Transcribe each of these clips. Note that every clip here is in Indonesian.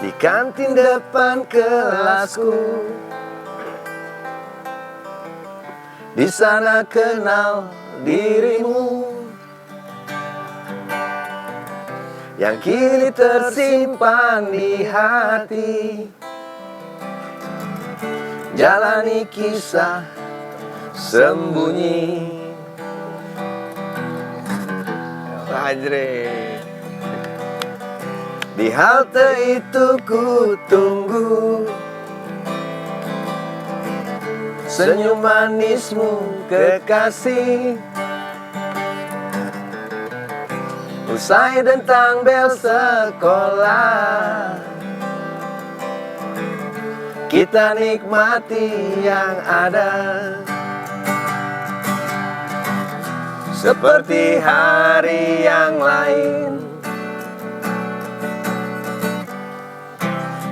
di kantin depan kelasku. Di sana kenal dirimu yang kini tersimpan di hati. Jalani kisah sembunyi. Ajre. Di halte itu ku tunggu senyum manismu kekasih. Usai dentang bel sekolah, kita nikmati yang ada. Seperti hari yang lain,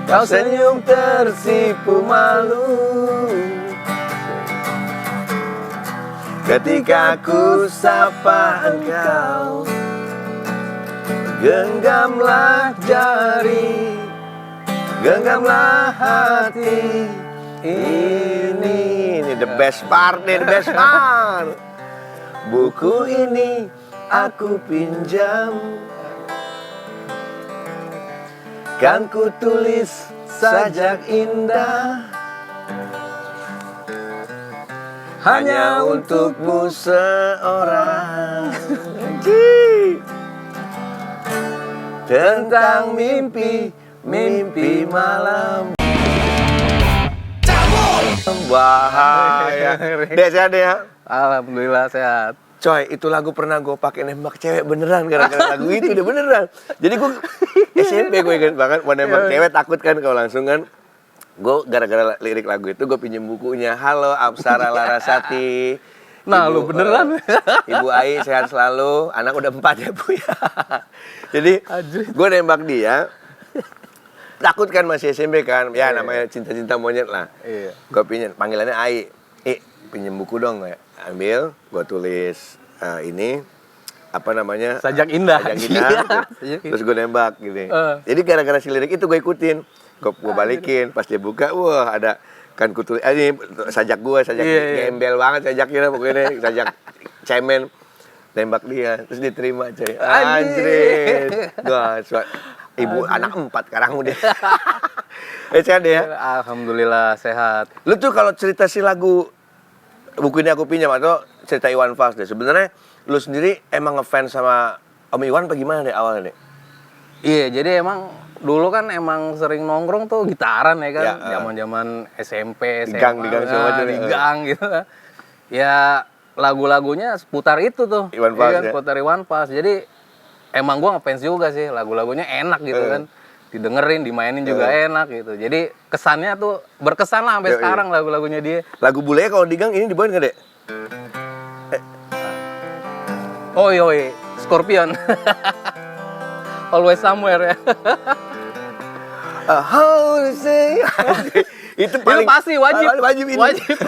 kau senyum tersipu malu ketika ku sapa engkau. Genggamlah jari, genggamlah hati. Ini the best part nih, the best part. Buku ini aku pinjam, kan ku tulis sajak indah hanya untukmu seorang. Tentang mimpi, mimpi malam. Bahaya. Dek, sehat deh ya? Alhamdulillah sehat. Coy, itu lagu pernah gue pakai nembak cewek beneran gara-gara lagu itu udah beneran. Jadi gue SMP gue ingat banget mau nembak cewek takut kan kalau langsung kan. Gue gara-gara lirik lagu itu gue pinjem bukunya. Halo Apsara Larasati. Nah, Ibu, lu beneran. Ibu Ai sehat selalu. Anak udah 4 ya Bu ya. Jadi gue nembak dia. Takut kan masih SMP kan. Ya namanya cinta-cinta monyet lah. Iya. Gue pinjem, panggilannya Ai. Pinjem buku dong. Ambil, gue tulis ini apa namanya? Sajak indah. Sajak indah. Terus gue nembak gitu. Jadi gara-gara si lirik itu gue ikutin. Gue balikin. Pas dia buka, wah ada kan kutulis. Ini sajak gue, sajak gembel banget sajaknya pokoknya. Sajak cemen. Nembak dia, terus diterima coy. Anjir. Ibu anak 4 sekarang udah. Sehat deh ya? Alhamdulillah sehat. Lu tuh kalau cerita si lagu buku ini aku pinjam atau cerita Iwan Fals deh. Sebenarnya lu sendiri emang ngefans sama Om Iwan apa gimana deh awalnya deh? Iya, jadi emang dulu kan emang sering nongkrong tuh gitaran ya kan. Zaman-zaman SMP, SMA. Di gang semua aja. Di gang gitu. Ya lagu-lagunya seputar itu tuh. Iwan Fals ya? Seputar Iwan Fals. Jadi emang gua ngefans juga sih. Lagu-lagunya enak gitu kan. Didengerin, dimainin juga enak gitu. Jadi kesannya tuh berkesan lah sampai sekarang lagu-lagunya dia. Lagu bule kalau di gang ini dibawain nggak deh? Oh iya, Scorpion. Always Somewhere ya. How to say itu paling pasti wajib ini. Wajib.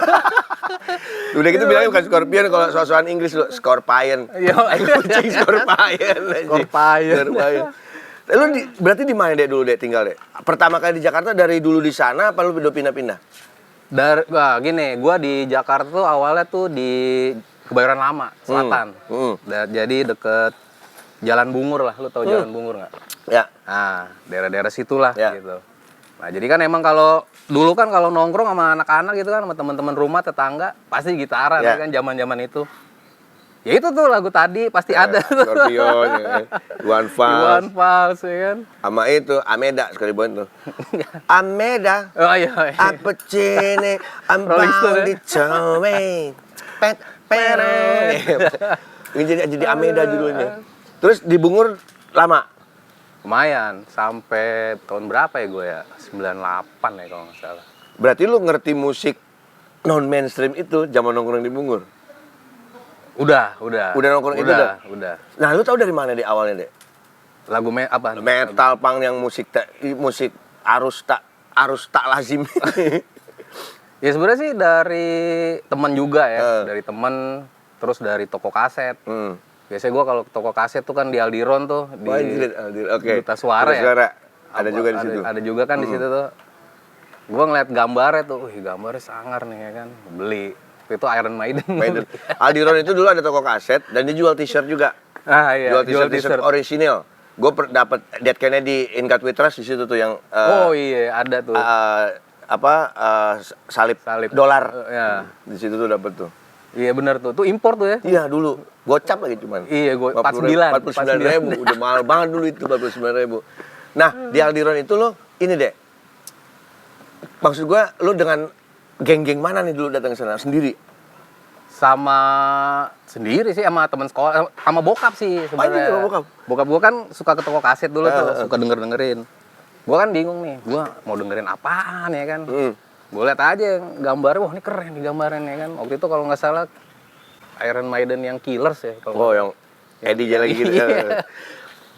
Udah gitu bilangnya bukan Scorpion, kalau soal Inggris lo Scorpion. Kucing Scorpion. Scorpion. Lu berarti di mana deh dulu deh tinggal deh? Pertama kali di Jakarta dari dulu di sana apa lu udah pindah-pindah? Gini, gua di Jakarta tuh awalnya tuh di Kebayoran Lama, Selatan. Jadi deket Jalan Bungur lah, lu tahu Jalan Bungur nggak? Ya. Nah, daerah-daerah situlah gitu. Nah, jadi kan emang kalau dulu kan kalau nongkrong sama anak-anak gitu kan sama teman-teman rumah tetangga pasti gitaran kan zaman-zaman itu. Ya itu tuh lagu tadi pasti ada. Scorpion, Iwan Fals ya kan. Sama itu Ameda sekali buat tuh. Ameda. Oh iya. Apa cene ambang di cowek. Jadi Ameda judulnya. Terus di Bungur lama. Lumayan, sampai tahun berapa ya gue ya? 98 ya kalau nggak salah. Berarti lu ngerti musik non mainstream itu zaman nongkrong di Bungur? Udah nongkrong itu udah. Nah, lu tahu dari mana deh awalnya deh? Lagu apa? Metal punk yang musik arus tak lazim. Ya sebenarnya sih dari teman juga ya, dari teman, terus dari toko kaset. Biasanya gue kalau toko kaset tuh kan di Aldiron tuh, di Duta Suara ya. Ada juga di situ. Ada juga kan di situ tuh. Gue ngeliat gambarnya tuh, wih gambarnya sangar nih ya kan. Beli. Itu Iron Maiden. Aldiron itu dulu ada toko kaset dan dia jual t-shirt juga. Ah iya, Jual t-shirt orisinil. Gue dapat Dead Kennedy In God We Trust di situ tuh yang oh iya, ada tuh. Salib dolar. Ya. Di situ tuh dapat tuh. Iya benar tuh. Itu impor tuh ya. Iya dulu. Gocap lagi cuman. Iya, 49.000. Udah mahal banget dulu itu 49.000. Nah, di Aldiron itu lo ini deh. Maksud gue lo dengan geng-geng mana nih dulu datang ke sana sendiri? Sama sendiri sih, sama teman sekolah, sama bokap sih sebenarnya. Bokap? Bokap gue kan suka ke toko kaset dulu tuh, suka dengerin. Gue kan bingung nih, gue mau dengerin apaan ya kan. Gue liat aja gambarnya, wah ini keren nih gambarnya ya kan. Waktu itu kalau nggak salah Iron Maiden yang Killers ya. Yang Eddie aja lagi gitu.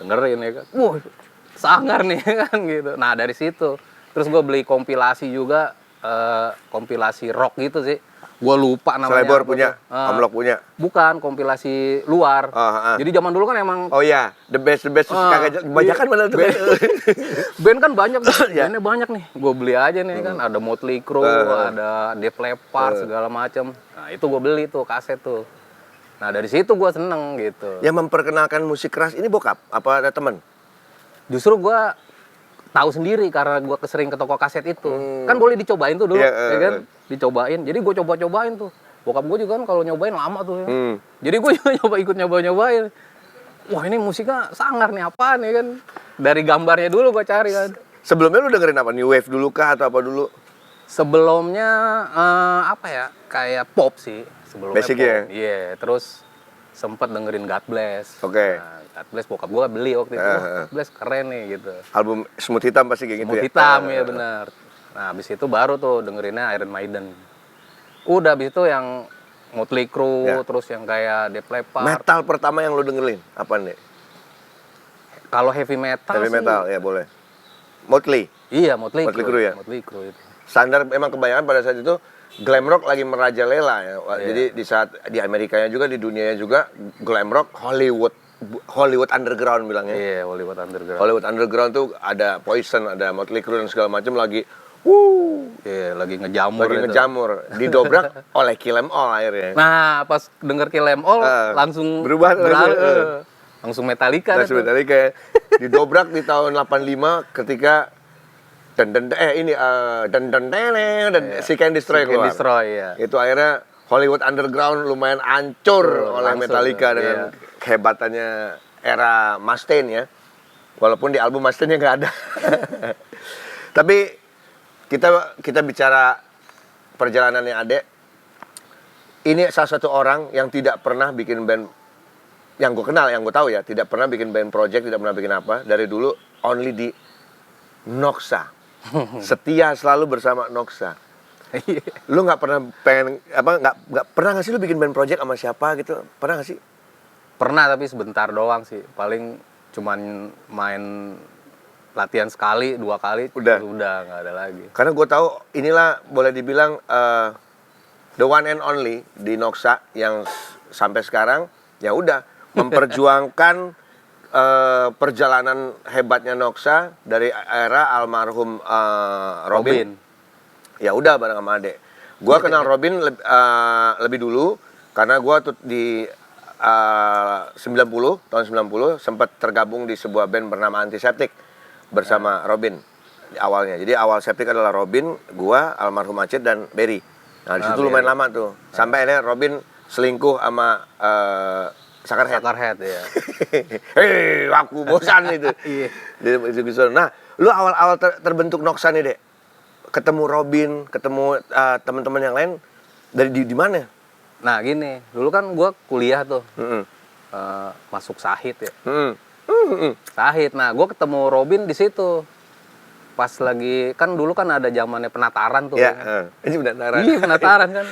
Dengerin ya kan, wah sangar nih kan gitu. Nah dari situ, terus gue beli kompilasi juga, kompilasi rock gitu sih. Gue lupa namanya. Selebor punya, Amlok punya. Bukan, kompilasi luar. Jadi zaman dulu kan emang. Oh iya, the best kagak kebanyakan mana tuh. Band kan banyak, bandnya banyak nih. Gue beli aja nih kan, ada Motley Crue, ada Def Leppard segala macam. Nah itu gue beli tuh kaset tuh. Nah dari situ gue seneng gitu. Yang memperkenalkan musik keras ini bokap apa ada teman? Justru gue tahu sendiri karena gue sering ke toko kaset itu. Kan boleh dicobain tuh dulu, ya kan? Dicobain. Jadi gue coba-cobain tuh. Bokap gue juga kan kalau nyobain lama tuh. Ya. Jadi gue juga ikut nyobain. Wah ini musiknya sangar nih, apaan ya kan? Dari gambarnya dulu gue cari kan. Sebelumnya lu dengerin apa? New Wave dulu kah atau apa dulu? Sebelumnya apa ya? Kayak pop sih. Sebelumnya basic pop. Ya? Iya, terus sempet dengerin God Bless. Oke. Nah, God Bless bokap gue beli waktu itu. God Bless keren nih gitu. Album Smooth Hitam pasti kayak gitu ya? Smooth Hitam ya benar. Nah, abis itu baru tuh dengerinnya Iron Maiden. Udah abis itu yang Motley Crue, terus yang kayak Def Leppard. Metal pertama yang lo dengerin apa nih? Kalau heavy metal heavy metal, ya boleh. Motley? Iya, Motley Crue ya? Motley Crue itu. Standar memang kebanyakan pada saat itu glam rock lagi merajalela ya. Jadi di saat di Amerikanya juga, di dunianya juga glam rock Hollywood underground bilangnya. Iya, Hollywood underground. Hollywood underground tuh ada Poison, ada Motley Crue dan segala macam lagi. Iya, lagi ngejamur. Didobrak oleh Kill 'Em All akhirnya. Nah, pas denger Kill 'Em All langsung berubah langsung Metallica. Langsung Metallica. Didobrak di tahun 85 ketika dan Seek and Destroy keluar. Ya. Itu akhirnya Hollywood underground lumayan hancur oleh Metallica dengan kehebatannya era Mustaine ya. Walaupun di album Mustaine-nya nggak ada. Tapi kita bicara perjalanannya Ade. Ini salah satu orang yang tidak pernah bikin band, yang gue kenal, yang gue tahu ya, tidak pernah bikin band project, tidak pernah bikin apa. Dari dulu only di Noxa. Setia selalu bersama Noxa. Lu nggak pernah pengen nggak pernah nggak sih lu bikin band project sama siapa gitu? Pernah nggak sih? Pernah, tapi sebentar doang sih. Paling cuman main latihan sekali, 2 kali, udah nggak ada lagi. Karena gue tahu inilah boleh dibilang the one and only di Noxa yang sampai sekarang ya udah memperjuangkan perjalanan hebatnya Noxa dari era almarhum Robin. Ya udah bareng sama Ade. Gue kenal Robin lebih dulu karena gue tuh di tahun 90 sempat tergabung di sebuah band bernama Antiseptik bersama Robin di awalnya. Jadi awal Septik adalah Robin, gua, almarhum Acit dan Berry. Nah, di situ lumayan lama tuh. Sampai akhirnya Robin selingkuh sama Suckerhead ya. Hei, aku bosan itu. Iya. Nah, lu awal-awal terbentuk Noxa nih, Dek. Ketemu Robin, ketemu teman-teman yang lain dari di mana? Nah, gini, dulu kan gua kuliah tuh. Masuk Sahid ya. Sahid. Nah, gue ketemu Robin di situ. Pas lagi, kan dulu kan ada zamannya penataran tuh. Iya, ini penataran. Iya, penataran kan.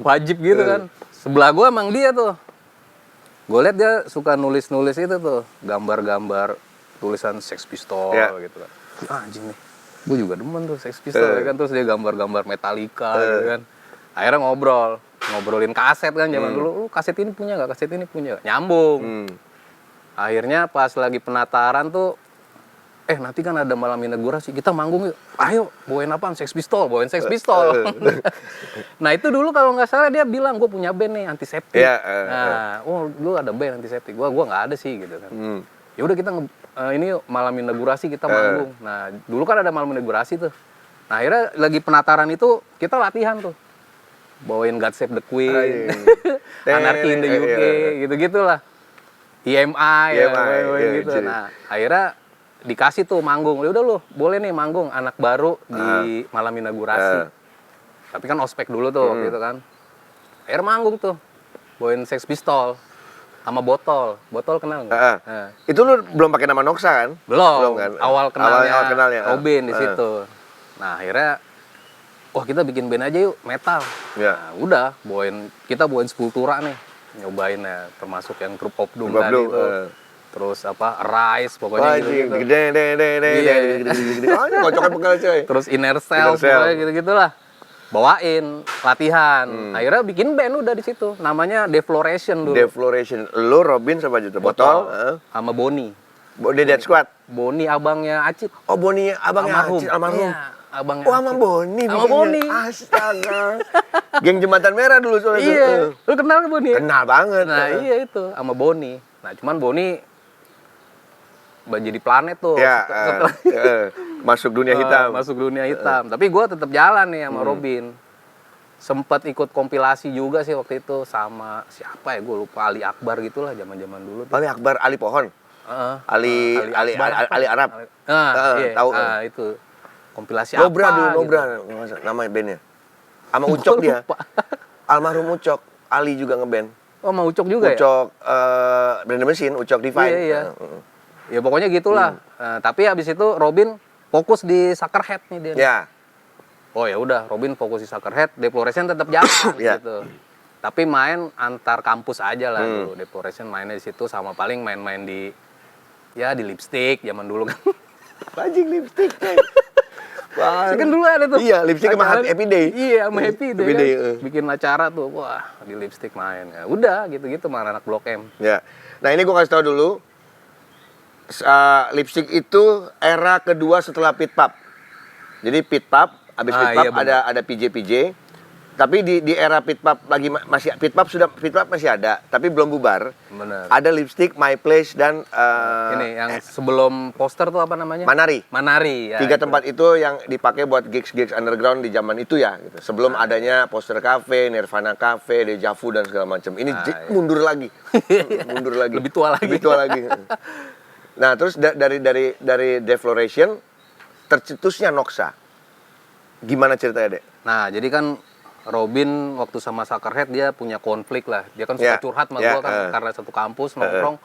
Wajib gitu kan. Sebelah gue emang dia tuh. Gue liat dia suka nulis-nulis itu tuh. Gambar-gambar tulisan Sex Pistol gitu kan. Anjing nih. Gue juga demen tuh Sex Pistol kan. Terus dia gambar-gambar Metallica gitu kan. Akhirnya ngobrolin kaset kan zaman dulu. Lu kaset ini punya gak? Kaset ini punya gak? Nyambung. Akhirnya pas lagi penataran tuh nanti kan ada malam inaugurasi, kita manggung yuk. Ayo, bawain apaan? Sex Pistol. Nah itu dulu kalau nggak salah dia bilang, gue punya band nih, Antiseptik. Lu ada band Antiseptik. Gue nggak ada sih gitu kan. Ya udah kita ini malam inaugurasi kita manggung. Nah dulu kan ada malam inaugurasi tuh. Nah akhirnya lagi penataran itu kita latihan tuh. Bawain God Save the Queen, Anarchy in the UK, gitu-gitulah. EMI gitu. Nah akhirnya dikasih tuh manggung, udah lu boleh nih manggung anak baru di malam inaugurasi. Tapi kan ospek dulu tuh gitu kan. Akhirnya manggung tuh, bawain Sex Pistol sama Botol kenal nggak? Itu lu belum pakai nama Noxa kan? Belum kan? Awal kenalnya Robin di situ. Nah akhirnya kita bikin band aja yuk, metal. Nah udah, kita bawain Sepultura nih, nyobain ya, termasuk yang Group of Doom tadi itu. Terus Rise pokoknya gitu. Gede. Kocokan pegel coy. Terus Inner Cell pokoknya gitu-gitulah. Bawain latihan. Akhirnya bikin band udah di situ. Namanya Defloration dulu. Defloration. Lu Robin sama Juta Botol sama Boni. Dead Squad. Boni abangnya Acit. Oh, Boni abangnya Acit almarhum. Iya, abangnya. Sama Boni. Sama Boni. Astaga. Geng Jembatan Merah dulu soalnya. Iya. Lu kenal ke Boni? Kenal banget. Nah, iya itu sama Boni. Nah, cuman Boni jadi planet tuh. Masuk dunia hitam. Masuk dunia hitam. Tapi gue tetap jalan nih sama Robin. Sempet ikut kompilasi juga sih waktu itu sama siapa ya, gue lupa, Ali Akbar gitulah zaman-zaman dulu tuh. Ali Akbar, Ali Pohon. Ali Arab. Iya, tahu. Itu kompilasi Nobra apa? Nobra gitu. Nama bandnya. Sama Ucok dia. Almarhum Ucok. Ali juga ngeband. Oh, sama Ucok juga Ucok, Brand Mesin, Ucok Divine. Iya. Ya pokoknya gitulah. Tapi habis itu Robin fokus di Suckerhead nih dia. Ya. Oh ya udah, Robin fokus di Suckerhead, Defloration tetap jalan gitu. Tapi main antar kampus aja lah dulu. Defloration mainnya di situ sama paling main-main di Lipstick zaman dulu kan. Bajing Lipstick. Kan dulu ada tuh. Iya, Lipstick sama Happy Day. Iya, sama Happy Day. Day bikin acara tuh, wah di Lipstick main. Ya, udah gitu-gitu sama anak Blok M. Ya. Nah ini gue kasih tau dulu. Lipstick itu era kedua setelah Pit Pub. Jadi Pit Pub, abis Pit Pub iya, ada PJ. Tapi di era Pit Pub Pit Pub masih ada, tapi belum bubar. Bener. Ada Lipstick, My Place dan ini yang sebelum poster tuh apa namanya? Manari. Ya, 3 tempat itu yang dipakai buat gigs underground di zaman itu ya. Gitu. Sebelum adanya Poster Cafe, Nirvana Cafe, Deja Vu dan segala macam. Ini mundur lagi. Lebih tua lagi. Nah, terus dari Defloration tercetusnya Noxa. Gimana ceritanya, Dek? Nah, jadi kan Robin waktu sama Suckerhead dia punya konflik lah. Dia kan suka curhat sama gue kan karena satu kampus nongkrong.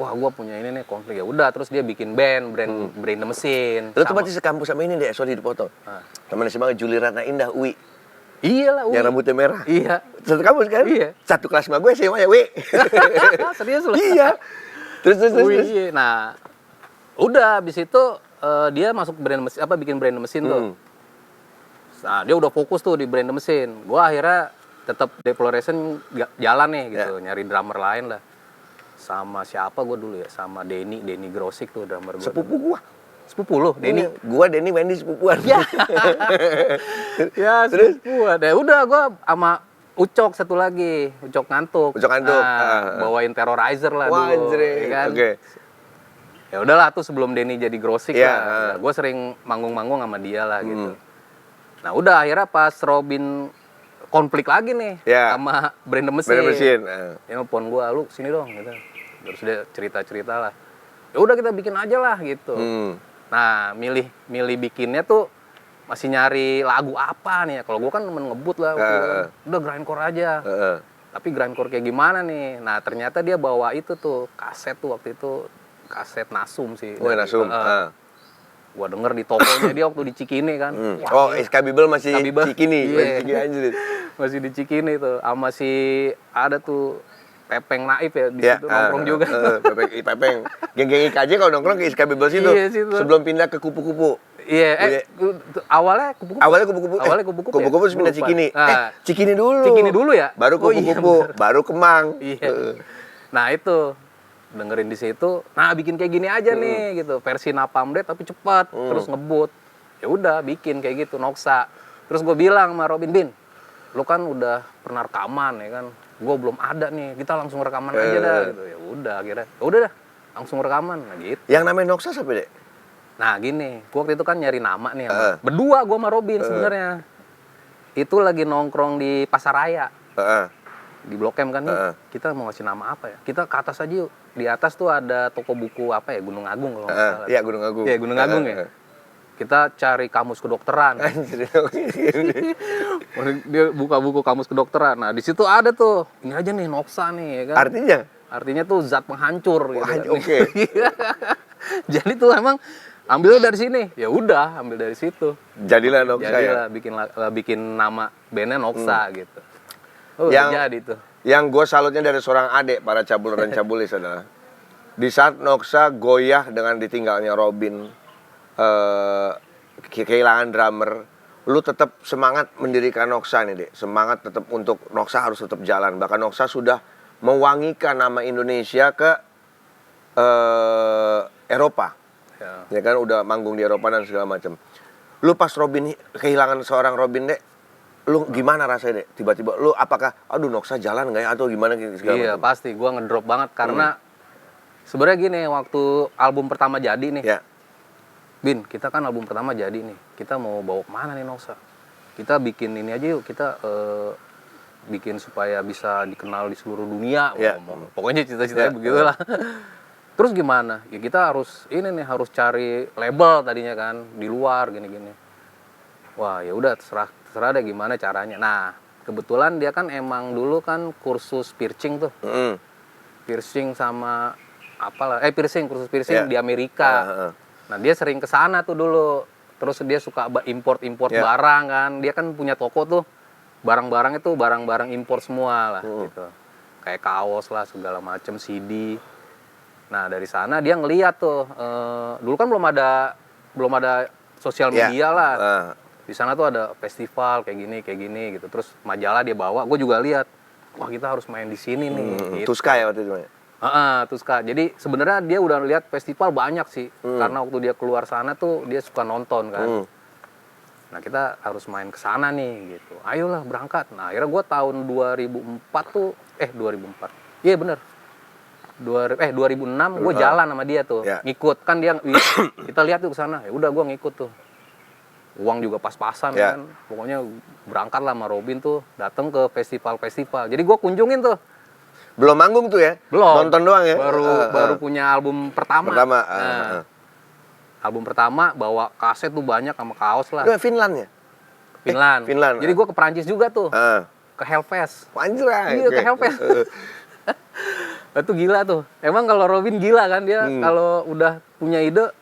Wah, gue punya ini nih konflik. Ya udah, terus dia bikin band Brain the Machine. Lu tuh berarti sekampus sama ini, Dek, sorry dipotong. Teman SMA Juli Ratna Indah, Uwi. Iya lah, Uwi. Yang rambutnya merah. Iya. Satu kampus kan? Iya. Satu kelas sama gue SMA ya, Wi. Serius lu? Iya. Terus. Nah, udah habis itu dia masuk bikin Brand the Machine tuh. Nah, dia udah fokus tuh di Brand the Machine. Gua akhirnya tetap Defloration jalan nih gitu, nyari drummer lain lah. Sama siapa gua dulu ya? Sama Denny Grosik tuh drummer gua. Sepupu gua. Sepupu lu, Denny. Gua Denny Wendy sepupuan. Ya. Ya, sepupuan. Ya udah gua sama Ucok satu lagi, Ucok ngantuk. Bawain Terrorizer lah dulu. Ya kan? Oke. Ya udahlah tuh sebelum Denny jadi Grosik lah. Gua sering manggung-manggung sama dia lah gitu. Nah udah akhirnya pas Robin konflik lagi nih sama Brand the Machine. Ya nelfon gua, lu sini dong gitu. Terus dia cerita-cerita lah. Ya udah kita bikin aja lah gitu. Nah, milih bikinnya tuh masih nyari lagu apa nih ya. Kalau gua kan temen ngebut lah udah grindcore aja. Tapi grindcore kayak gimana nih? Nah, ternyata dia bawa itu tuh kaset tuh waktu itu kaset Nasum sih. Oh, Nasum. Gua denger di tokonya dia waktu di Cikini kan. SK Bibel masih Cikini. Masih di Cikini tuh. Sama si ada tuh Pepeng Naif ya di situ nongkrong juga. Pepeng. Geng-geng IKJ kalau nongkrong ke SK Bibel situ. Sebelum pindah ke kupu-kupu. Iya, awalnya kupu-kupu. Kupu-kupu terus pindah Cikini. Cikini dulu ya? Baru kupu-kupu, baru Kemang. Iya. Nah, itu. dengerin di situ. Nah, bikin kayak gini aja nih gitu. Versi Napalm Death tapi cepat, terus ngebut. Ya udah bikin kayak gitu Noxa. Terus gue bilang sama Robin, Bin, lu kan udah pernah rekaman ya kan. Gue belum ada nih. Kita langsung rekaman aja dah gitu. Ya udah akhirnya. Ya udah dah, langsung rekaman nah, gitu. Yang namanya Noxa siapa, Dek? Nah, gini, gue waktu itu kan nyari nama nih berdua gue sama Robin sebenarnya. Itu lagi nongkrong di Pasaraya. Di Blok M kan nih, kita mau ngasih nama apa ya? Kita ke atas aja yuk. Di atas tuh ada toko buku apa ya? Gunung Agung kalau nggak salah. Iya, Gunung Agung. Iya, Gunung Agung ya. Kita cari kamus kedokteran. Dia buka buku kamus kedokteran. Nah, di situ ada tuh. Ini aja nih Noxa nih ya kan. Artinya? Artinya tuh zat penghancur gitu. Oke. Jadi tuh emang ambil dari sini. Ya udah, ambil dari situ. Jadilah Noxa ya. Bikin nama bandnya Noxa gitu. Yang jadi tuh. Yang gue salutnya dari seorang adik para cabul dan cabulis adalah di saat Noxa goyah dengan ditinggalnya Robin, kehilangan drummer, lu tetap semangat mendirikan Noxa nih, Dek. Semangat tetap untuk Noxa harus tetap jalan. Bahkan Noxa sudah mewangikan nama Indonesia ke Eropa. Ya kan udah manggung di Eropa dan segala macam. Lu pas Robin kehilangan seorang Robin, Dek, lu gimana rasanya, Dek? Tiba-tiba lu apakah aduh Noxa jalan nggak ya atau gimana segala Iya, macam? pasti gua ngedrop banget karena sebenarnya gini, waktu album pertama jadi nih. Ya. Bin, kita kan album pertama jadi nih. Kita mau bawa kemana nih Noxa? Kita bikin ini aja yuk, kita bikin supaya bisa dikenal di seluruh dunia. Ya. Pokoknya cita-citanya begitulah. Terus gimana? Ya kita harus harus cari label tadinya kan di luar gini-gini. Wah, ya udah terserah deh gimana caranya. Nah, kebetulan dia kan emang dulu kan kursus piercing tuh. Piercing sama apalah, kursus piercing di Amerika. Nah, dia sering ke sana tuh dulu. Terus dia suka import barang kan. Dia kan punya toko tuh. Barang-barang itu barang-barang impor semua lah gitu. Kayak kaos lah segala macam, CD. Nah, dari sana dia ngeliat tuh dulu kan belum ada sosial media lah. Di sana tuh ada festival kayak gini gitu. Terus majalah dia bawa, gue juga lihat. Wah, kita harus main di sini nih. Gitu. Tuska ya waktu itu. Tuska. Jadi sebenarnya dia udah lihat festival banyak sih. Karena waktu dia keluar sana tuh dia suka nonton kan. Nah, kita harus main ke sana nih gitu. Ayolah berangkat. Nah, akhirnya gue tahun 2004 tuh 2004. Iya bener. 2006 gue jalan sama dia tuh. Ngikut kan dia kita lihat tuh ke sana. Ya udah gue ngikut tuh. Uang juga pas-pasan kan. Pokoknya berangkat lah sama Robin tuh, datang ke festival-festival. Jadi gue kunjungin tuh. Belum manggung tuh ya? Belum. Nonton doang ya? Baru punya album pertama. Album pertama bawa kaset tuh banyak sama kaos lah. Itu Finland ya? Finland. Jadi gue ke Perancis juga tuh. Ke Hellfest. Anjray. Iya, ke Hellfest. Itu gila tuh. Emang kalau Robin gila kan dia kalau udah punya ide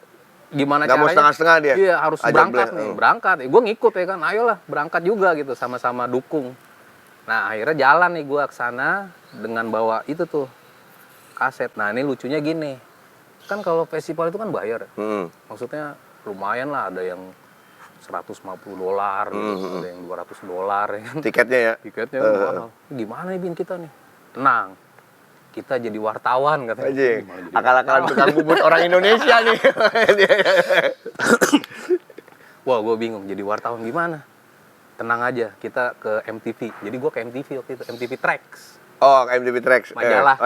gimana caranya? Gak mau setengah-setengah dia? Iya, harus berangkat nih. Berangkat. Gue ngikut ya kan. Ayolah, berangkat juga gitu. Sama-sama dukung. Nah, akhirnya jalan nih gue ke sana dengan bawa itu tuh kaset. Nah, ini lucunya gini. Kan kalau festival itu kan bayar. Maksudnya lumayan lah, ada yang $150 gitu, ada yang $200 ya kan. Tiketnya ya? Tiketnya mahal. Gimana nih Bin kita nih? Tenang. Kita jadi wartawan katanya. Akal-akalan tukang bubut orang Indonesia nih. Wah, gue bingung jadi wartawan gimana? Tenang aja, kita ke MTV. Jadi gue ke MTV waktu itu, MTV Tracks. Oh, MTV Tracks. Majalah.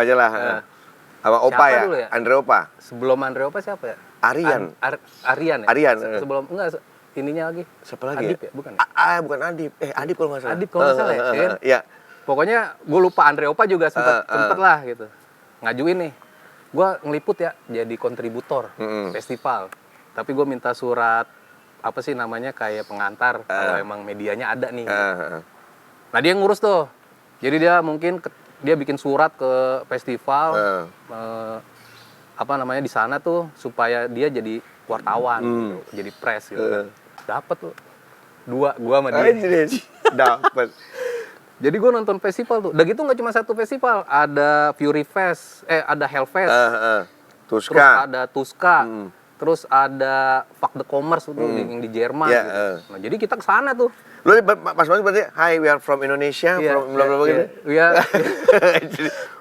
Sama Opa ya? Dulu ya? Andre Opa. Sebelum Andre Opa siapa ya? Aryan. Aryan ya? Aryan. Sebelum, enggak, ininya lagi. Siapa lagi? Adip ya? Bukan? Bukan Adip. Adip kalau nggak salah. Adip kalau nggak salah ya? Iya. Pokoknya gue lupa, Andre Opa juga sempet lah gitu. Ngajuin nih. Gue ngeliput ya, jadi kontributor festival. Tapi gue minta surat, apa sih namanya, kayak pengantar. Kalau emang medianya ada nih. Gitu. Nah, dia ngurus tuh. Jadi dia mungkin dia bikin surat ke festival. Apa namanya, di sana tuh. Supaya dia jadi wartawan, gitu, jadi press gitu. Dapat tuh. 2, gue sama dia. Dapat. Jadi gue nonton festival tuh. Udah gitu nggak cuma satu festival, ada Fury Fest, ada Hellfest, Tuska. terus ada Tuska, terus ada Fuck the Commerce tuh yang di Jerman gitu. Nah, jadi kita ke sana tuh. Lu pas masuk berarti, hi, we are from Indonesia, from bla bla bla gitu.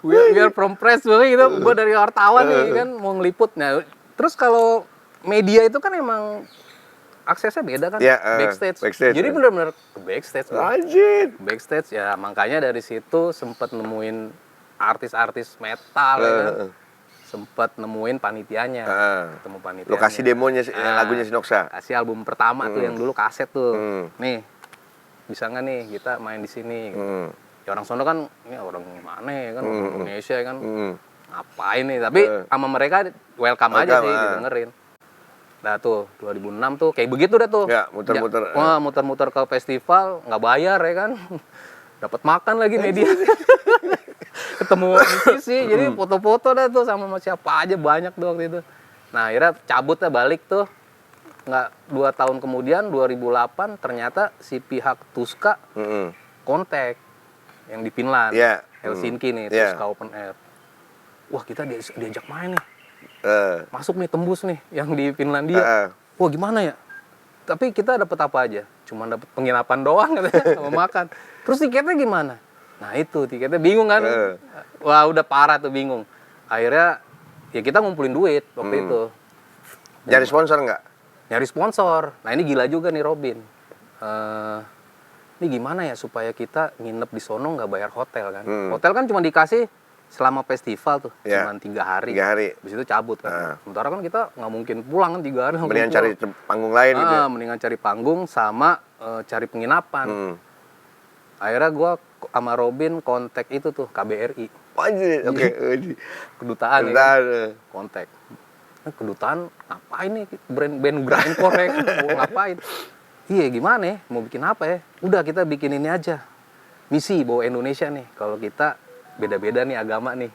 We are from press gitu. Gue dari wartawan nih kan mau ngeliput. Nah, terus kalau media itu kan emang aksesnya beda kan, backstage. Jadi benar-benar ke backstage. Anjir. Backstage ya, makanya dari situ sempet nemuin artis-artis metal ya kan. Sempet nemuin panitianya. Ketemu panitianya. Lokasi demonya lagunya Sinoksa. Kasih album pertama tuh yang dulu kaset tuh. Nih, bisa nggak nih kita main di sini? Ya orang sono kan, ini orang mana ya kan, orang Indonesia kan. Ngapain nih? Tapi sama mereka welcome aja sih, didengerin. Nah tuh 2006 tuh kayak begitu dah tuh. Ya, muter-muter. Wah, muter-muter ke festival, nggak bayar ya kan. Dapat makan lagi media. Ketemu musisi, jadi foto-foto dah tuh sama siapa aja banyak tuh waktu itu. Nah, akhirnya cabut dah balik tuh. Nggak 2 tahun kemudian 2008 ternyata si pihak Tuska kontak yang di Finland. Helsinki nih, Tuska Open Air. Wah, kita diajak main nih. Masuk nih, tembus nih yang di Finlandia. Wah gimana ya? Tapi kita dapat apa aja? Cuma dapat penginapan doang katanya sama makan. Terus tiketnya gimana? Nah itu tiketnya bingung kan? Wah udah parah tuh bingung. Akhirnya ya kita ngumpulin duit waktu itu. Nyari sponsor nggak? Nyari sponsor. Nah ini gila juga nih Robin. Ini gimana ya supaya kita nginep di sono nggak bayar hotel kan? Hotel kan cuma dikasih selama festival tuh, cuma 3 hari. 3 hari. Habis itu cabut kan. Sementara kan kita nggak mungkin pulang kan 3 hari. Mendingan cari panggung lain gitu. Mendingan cari panggung sama cari penginapan. Akhirnya gue sama Robin kontak itu tuh KBRI. Oke. Kedutaan ya. Kontak. Kedutaan ngapain nih band grindcore ya kan? Mau ngapain? Iya gimana ya? Mau bikin apa ya? Udah kita bikin ini aja. Misi bawa Indonesia nih. Kalau kita beda-beda nih agama nih,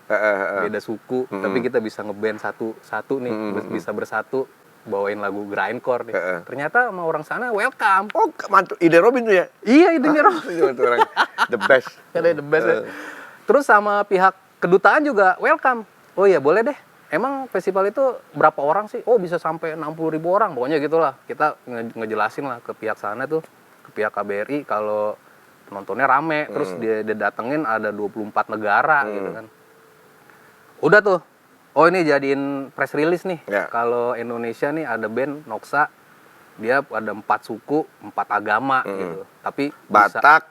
beda suku, tapi kita bisa ngeband satu nih, bisa bersatu, bawain lagu grindcore nih. Ternyata sama orang sana welcome. Oh, mantu ide Robin tuh ya? Iya, idenya Robin. The best. The best. Terus sama pihak kedutaan juga welcome. Oh iya, boleh deh. Emang festival itu berapa orang sih? Oh, bisa sampai 60.000 orang. Pokoknya gitulah. Kita ngejelasin lah ke pihak sana tuh, ke pihak KBRI kalau penontonnya rame, terus dia datengin ada 24 negara gitu kan. Udah tuh, oh ini jadiin press release nih. Kalau Indonesia nih ada band Noksa, dia ada 4 suku, 4 agama gitu. Tapi Batak,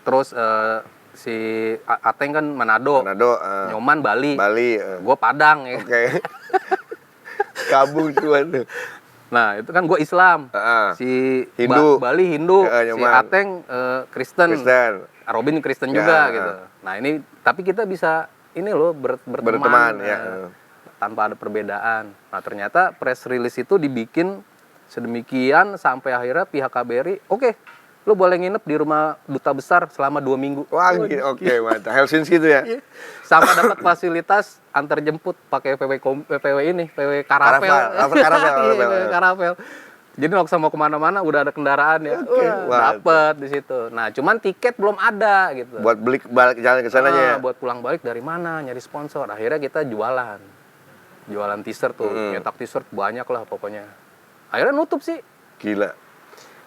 terus si Ateng kan Manado, Nyoman Bali, gue Padang ya. Oke. Gabung tuh. Nah itu kan gue Islam, si Hindu. Bali Hindu, si Ateng Kristen, Robin Kristen juga gitu. Nah ini tapi kita bisa ini loh berteman ya. Tanpa ada perbedaan. Nah ternyata press release itu dibikin sedemikian sampai akhirnya pihak KBRI, oke, lo boleh nginep di rumah duta besar selama 2 minggu. Wah, oke, mantap. Helsinki itu ya. Sama dapat fasilitas antar jemput pakai PW ini, PW Karavel. Karavel. Jadi Noksa mau kemana-mana udah ada kendaraan ya. Dapet di situ. Nah, cuman tiket belum ada gitu. Buat balik jalan ke sananya ya. Buat pulang balik dari mana? Nyari sponsor. Akhirnya kita jualan t-shirt tuh, nyetak t-shirt banyak lah pokoknya. Akhirnya nutup sih. Gila.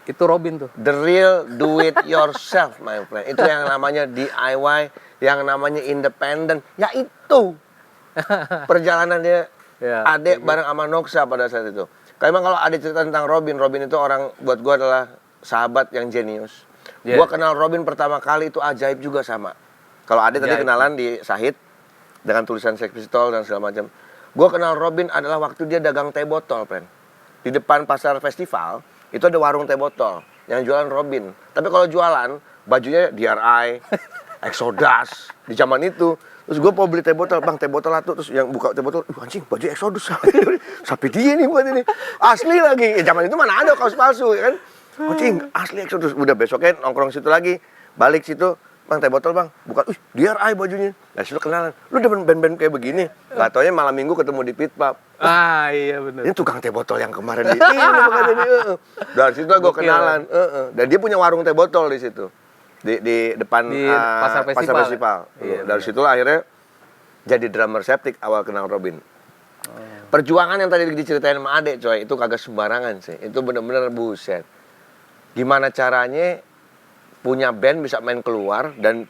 Itu Robin tuh. The real do it yourself, my friend. Itu yang namanya DIY, yang namanya independent. Ya itu. Perjalanan dia Ade bareng sama Noksa pada saat itu. Kalau emang kalau ada cerita tentang Robin itu orang buat gue adalah sahabat yang jenius. Gue kenal Robin pertama kali itu ajaib juga sama. Kalau Ade tadi kenalan di Sahid dengan tulisan Sex Pistols dan segala macam. Gue kenal Robin adalah waktu dia dagang teh botol, friend. Di depan pasar festival itu ada warung teh botol yang jualan Robin. Tapi kalau jualan bajunya DRI, Exodus di zaman itu. Terus gue mau beli teh botol, bang teh botol satu, terus yang buka teh botol, anjing baju Exodus, sampai dia nih buat ini, asli lagi. Zaman itu mana ada kaos palsu, ya kan? Anjing asli Exodus. Udah besoknya nongkrong situ lagi, balik situ, bang teh botol bang, buka, DRI bajunya. Nah situ kenalan, lu udah band-band kayak begini. Gak taunya malam minggu ketemu di Pit Pub. Iya benar. Ini tukang teh botol yang kemarin di ini dari situ gue kenalan. Dan dia punya warung teh botol di situ. Di depan pasar festival. Dari situlah akhirnya jadi drummer Septic awal kenal Robin. Perjuangan yang tadi diceritain sama Adek, coy, itu kagak sembarangan sih. Itu bener-bener buset. Gimana caranya punya band bisa main keluar dan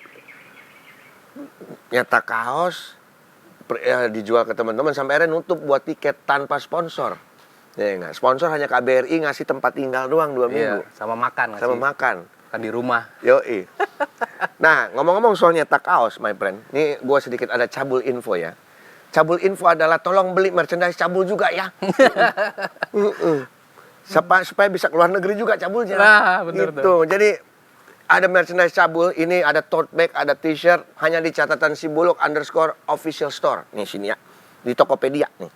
nyetak kaos dijual ke teman-teman sampai akhirnya nutup buat tiket tanpa sponsor. Ya enggak, sponsor hanya KBRI ngasih tempat tinggal doang 2 minggu. Sama makan. Sama makan. Kan di rumah. Yoi. Nah, ngomong-ngomong soal nyetak kaos, my friend. Nih gue sedikit ada cabul info ya. Cabul info adalah tolong beli merchandise cabul juga ya. Supaya bisa keluar negeri juga cabulnya. Nah, bener gitu. tuh. Jadi ada merchandise cabul, ini ada tote bag, ada t-shirt, hanya di catatan _official store. Nih sini ya. Di Tokopedia nih.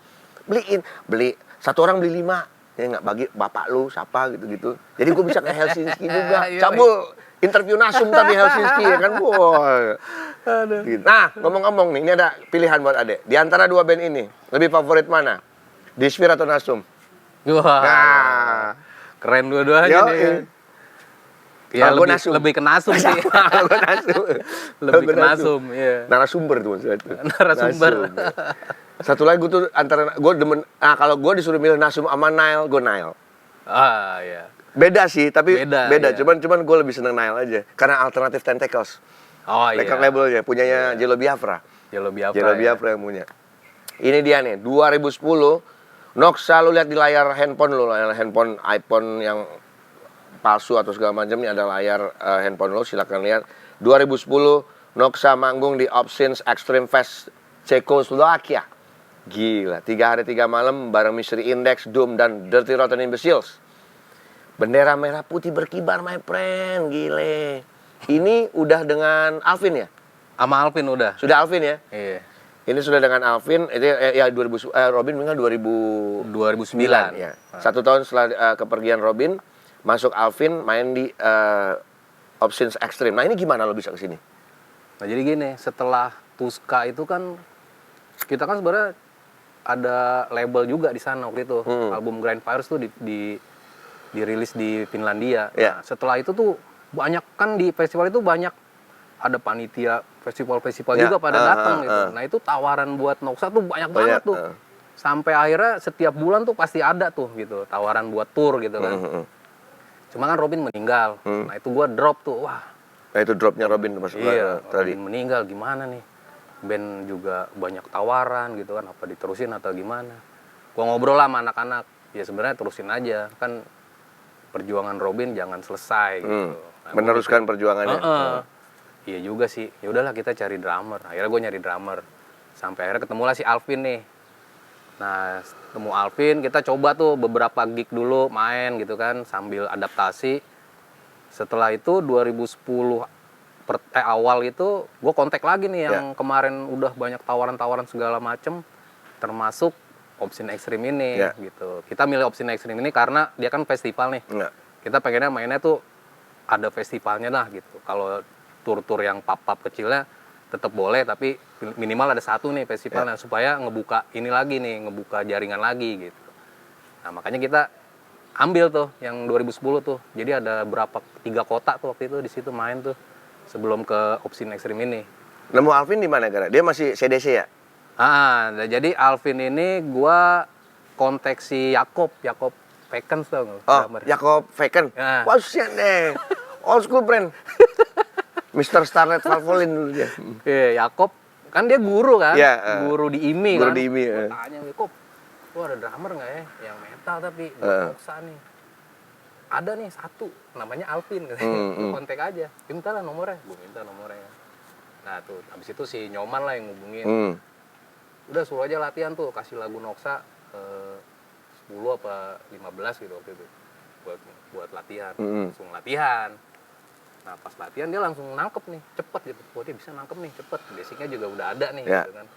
Beli. Satu orang beli 5. Ya nggak bagi bapak lu, siapa gitu-gitu. Jadi gue bisa ke Helsinki juga. Cabul interview Nasum tadi Helsinki ya kan. Wow. Gitu. Nah, ngomong-ngomong nih, ini ada pilihan buat Adek. Di antara 2 band ini, lebih favorit mana? Dispir atau Nasum? Wah. Nah, Keren dua-duanya nih. Ya lebih ke Nasum sih. Lebih ke Nasum, iya. Narasumber tuh maksudnya itu. Narasumber. Satu lagi gue tuh antara gue demen. Nah, kalau gue disuruh milih Nasum sama Nile, gue Nile. Ah, iya. Beda sih, tapi beda. Iya. Cuman gue lebih seneng Nile aja. Karena alternatif Tentacles. Oh iya. Record labelnya punyanya Jello Biafra. Jello Biafra yang punya. Ini dia nih, 2010. Noxa lu lihat di layar handphone lu, handphone iPhone yang palsu atau segala macam, ini ada layar handphone lu, silakan lihat. 2010 Noxa manggung di Obscene Extreme Fest Czechoslovakia. Gila, 3 hari 3 malam bareng Mystery Index, Doom dan Dirty Rotten Imbeciles. Bendera merah putih berkibar, my friend, gile. Ini udah dengan Alvin ya? Sama Alvin udah. Sudah Alvin ya? Iya. Ini sudah dengan Alvin, itu ya Robin meninggal 2009 ya. 1 tahun setelah kepergian Robin, masuk Alvin main di Obscene Extreme. Nah, ini gimana lo bisa ke sini? Nah, jadi gini, setelah Tuska itu kan kita kan sebenarnya ada label juga di sana waktu itu. Album Grind Fires tuh dirilis di Finlandia. Yeah. Nah, setelah itu tuh banyak kan di festival itu banyak ada panitia festival-festival juga pada datang gitu. Nah, itu tawaran buat Noxa tuh banyak banget tuh. Sampai akhirnya setiap bulan tuh pasti ada tuh gitu, tawaran buat tour gitu kan. Cuma kan Robin meninggal. Nah, itu gua drop tuh. Wah. Nah, itu dropnya Robin masuk tadi. Robin meninggal gimana nih? Band juga banyak tawaran gitu kan, apa diterusin atau gimana. Gua ngobrol lah sama anak-anak, ya sebenarnya terusin aja, kan perjuangan Robin jangan selesai gitu. Nah, meneruskan perjuangannya. Iya juga sih, ya udahlah kita cari drummer. Akhirnya gue nyari drummer, sampai akhirnya ketemulah si Alvin nih. Nah, ketemu Alvin, kita coba tuh beberapa gig dulu main gitu kan, sambil adaptasi. Setelah itu 2010 awal itu gue kontak lagi nih yang kemarin udah banyak tawaran-tawaran segala macem, termasuk Obscene Extreme ini gitu. Kita milih Obscene Extreme ini karena dia kan festival nih. Kita pengennya mainnya tuh ada festivalnya lah gitu. Kalau tur-tur yang pop-pop kecilnya tetap boleh, tapi minimal ada satu nih festivalnya supaya ngebuka ini lagi nih, ngebuka jaringan lagi gitu. Nah, makanya kita ambil tuh yang 2010 tuh. Jadi ada 3 kota tuh waktu itu di situ main tuh sebelum ke Obscene Extreme ini. Nemu Alvin di mana, Gara? Dia masih CDC ya? Jadi Alvin ini gua kontak si Jakob Veken tau nggak? Oh, Jakob Veken. Wah, sian deh. Old school brand. Mr. Starlet Valvolin dulu dia. Iya, Jakob kan dia guru kan? Guru di IMI kan. Guru di IMI. Gua tanya, Jakob, lu ada drummer nggak ya? Yang metal tapi Noxa nih. Ada nih satu, namanya Alvin. Lu kontak aja. Minta lah nomornya. Gua minta nomornya. Nah tuh, habis itu si Nyoman lah yang ngubungin. Udah suruh aja latihan tuh, kasih lagu Noxa 10 apa 15 gitu waktu itu buat latihan. Langsung latihan. Nah pas latihan dia langsung nangkep nih, cepet gitu. Wah, dia bisa nangkep nih, cepet. Basicnya juga udah ada nih gitu kan.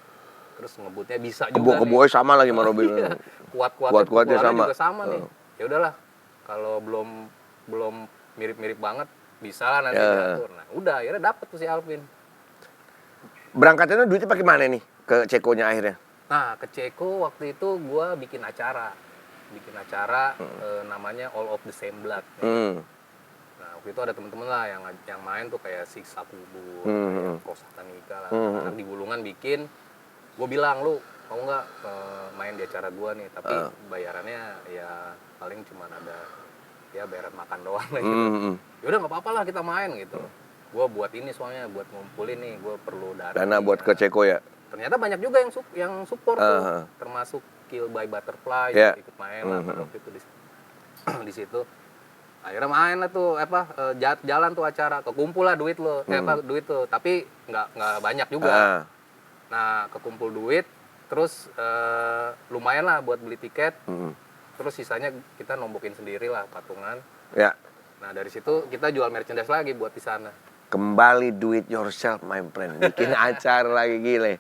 Terus ngebutnya bisa juga nih. Kebo sama lagi sama Robin. Kuat-kuatnya juga sama nih. Ya udahlah, kalau belum mirip-mirip banget bisa lah nanti diatur. Nah udah akhirnya dapet tuh si Alvin. Berangkatnya duitnya pakai mana nih ke Ceko-nya akhirnya? Nah, ke Ceko waktu itu gue bikin acara namanya All of the Same Blood. Nah, waktu itu ada temen-temen lah yang main tuh kayak Siksa Kubur, kayak Kosatanika lah. Anak di Bulungan bikin, gue bilang lu mau nggak main di acara gua nih, tapi bayarannya ya paling cuma ada ya bayaran makan doang lah gitu. Yaudah nggak apa-apa lah kita main gitu. Gua buat ini soalnya buat ngumpulin nih, gua perlu dana buat ke Ceko ya. Ternyata banyak juga yang support tuh, termasuk Kill by Butterfly ikut main lah waktu itu di situ. Akhirnya main lah tuh jalan tuh acara, kekumpul lah duit lo, duit tuh, tapi nggak banyak juga. Nah kekumpul duit, terus lumayan lah buat beli tiket, terus sisanya kita nombokin sendiri lah patungan. Ya. Nah dari situ kita jual merchandise lagi buat di sana. Kembali do it yourself my friend, bikin acara lagi gile.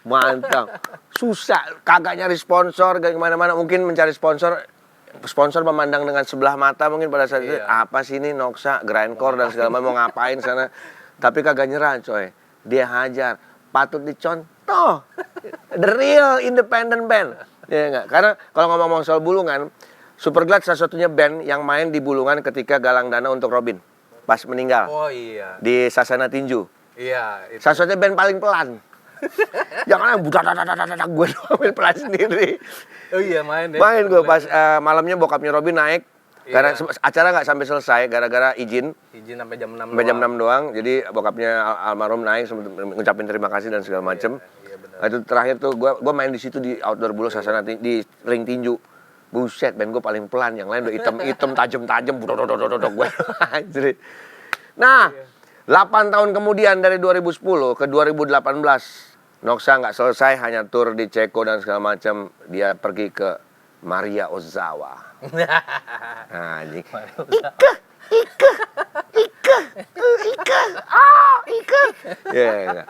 Mantap. Susah, kagak nyari sponsor, gak kemana-mana. Mungkin mencari sponsor memandang dengan sebelah mata mungkin pada saat itu, apa sih ini Noxa, grindcore dan segala macam, mau ngapain sana. Tapi kagak nyerah coy. Dia hajar, patut dicontoh. The real independent band. Ya enggak? Karena kalau ngomong soal Bulungan, Superglad salah satunya band yang main di Bulungan ketika galang dana untuk Robin pas meninggal. Oh iya. Di Sasana Tinju. Iya, itu. Salah satunya band paling pelan. Jangan budak gue main pelan sendiri. Oh iya main deh. Main gue pas malamnya bokapnya Robin naik. Karena acara nggak sampai selesai gara-gara izin sampai jam 6 sampai jam 6 doang. Jadi bokapnya almarhum naik ngucapin terima kasih dan segala macem. Nah, itu terakhir tuh gue main di situ di outdoor Bulu Sasana di ring tinju. Buset, band gue paling pelan, yang lain udah hitam tajam budok gue. Nah, 8 tahun kemudian dari 2010 ke 2018 Noxa nggak selesai hanya tur di Ceko dan segala macam, dia pergi ke Maria Ozawa. Nah, Ika. Ya,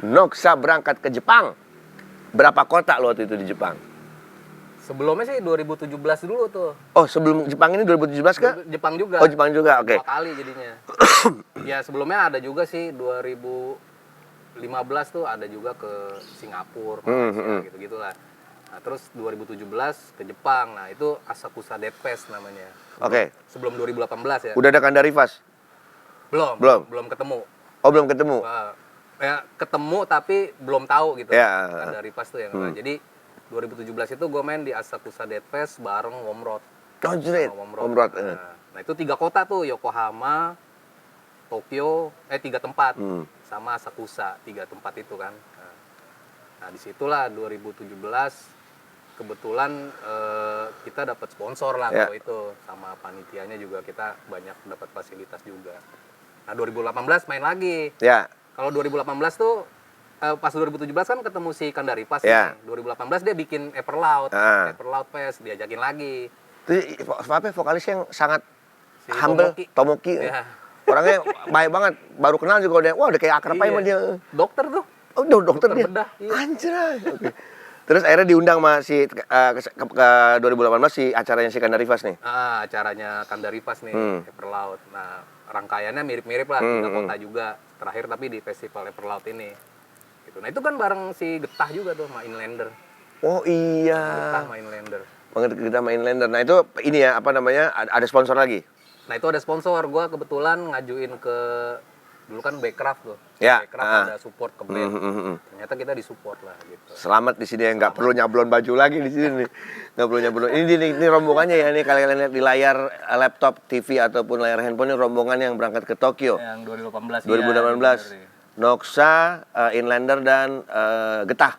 Noxa berangkat ke Jepang. Berapa kota lo waktu itu di Jepang? Sebelumnya sih 2017 dulu tuh. Oh, sebelum Jepang ini 2017 kah? Jepang juga. Oh, Jepang juga, oke. 2 kali jadinya. Ya sebelumnya ada juga sih 2015 tuh ada juga ke Singapura, Malaysia gitu-gitulah. Nah, terus 2017 ke Jepang. Nah, itu Asakusa Death Fest namanya. Oke. Sebelum 2018 ya. Udah ada Kandarivas? Belum ketemu. Oh, belum ketemu. Ya ketemu tapi belum tahu gitu. Ya. Kandarivas tuh yang jadi 2017 itu gue main di Asakusa Death Fest bareng Womrod. Oh, jerit. Womrod. Nah, itu 3 kota tuh, Yokohama, Tokyo, 3 tempat. Sama Asakusa, 3 tempat itu kan. Nah, disitulah 2017 kebetulan kita dapat sponsor lah kalau itu, sama panitianya juga kita banyak dapat fasilitas juga. Nah, 2018 main lagi. Ya. Kalau 2018 tuh pas 2017 kan ketemu si Kandarivas nih. 2018 dia bikin Everloud Fest, diajakin lagi. Itu vokalis yang sangat humble, Tomoki. Ya. Orangnya baik banget, baru kenal juga udah kayak akrab aja sama dia. Dokter tuh. Oh, dokter dia. Bedah, Anjir. Okay. Terus akhirnya diundang sama si ke 2018 si acaranya si Kandarivas nih. Acaranya Kandarivas nih, Everloud. Nah, rangkaiannya mirip-mirip lah, 3 kota juga. Terakhir tapi di festival Everloud ini. Gitu. Nah, itu kan bareng si Getah juga tuh, sama Inlander. Oh iya. Getah sama Inlander. Kita main Inlander. Nah, itu ini ya, apa namanya? Ada sponsor lagi. Nah, itu ada sponsor. Gua kebetulan ngajuin ke dulu kan Backcraft tuh. Ya. Backcraft ada support ke band. Ternyata kita disupport lah gitu. Selamat di sini ya, nggak perlu nyablon baju lagi di sini nih. Nggak perlu nyablon. Ini rombongannya ya, nih kalian lihat di layar laptop, TV ataupun layar handphone, ini rombongan yang berangkat ke Tokyo. Yang 2018. 2018. Ya, Noxa, Inlander dan Getah.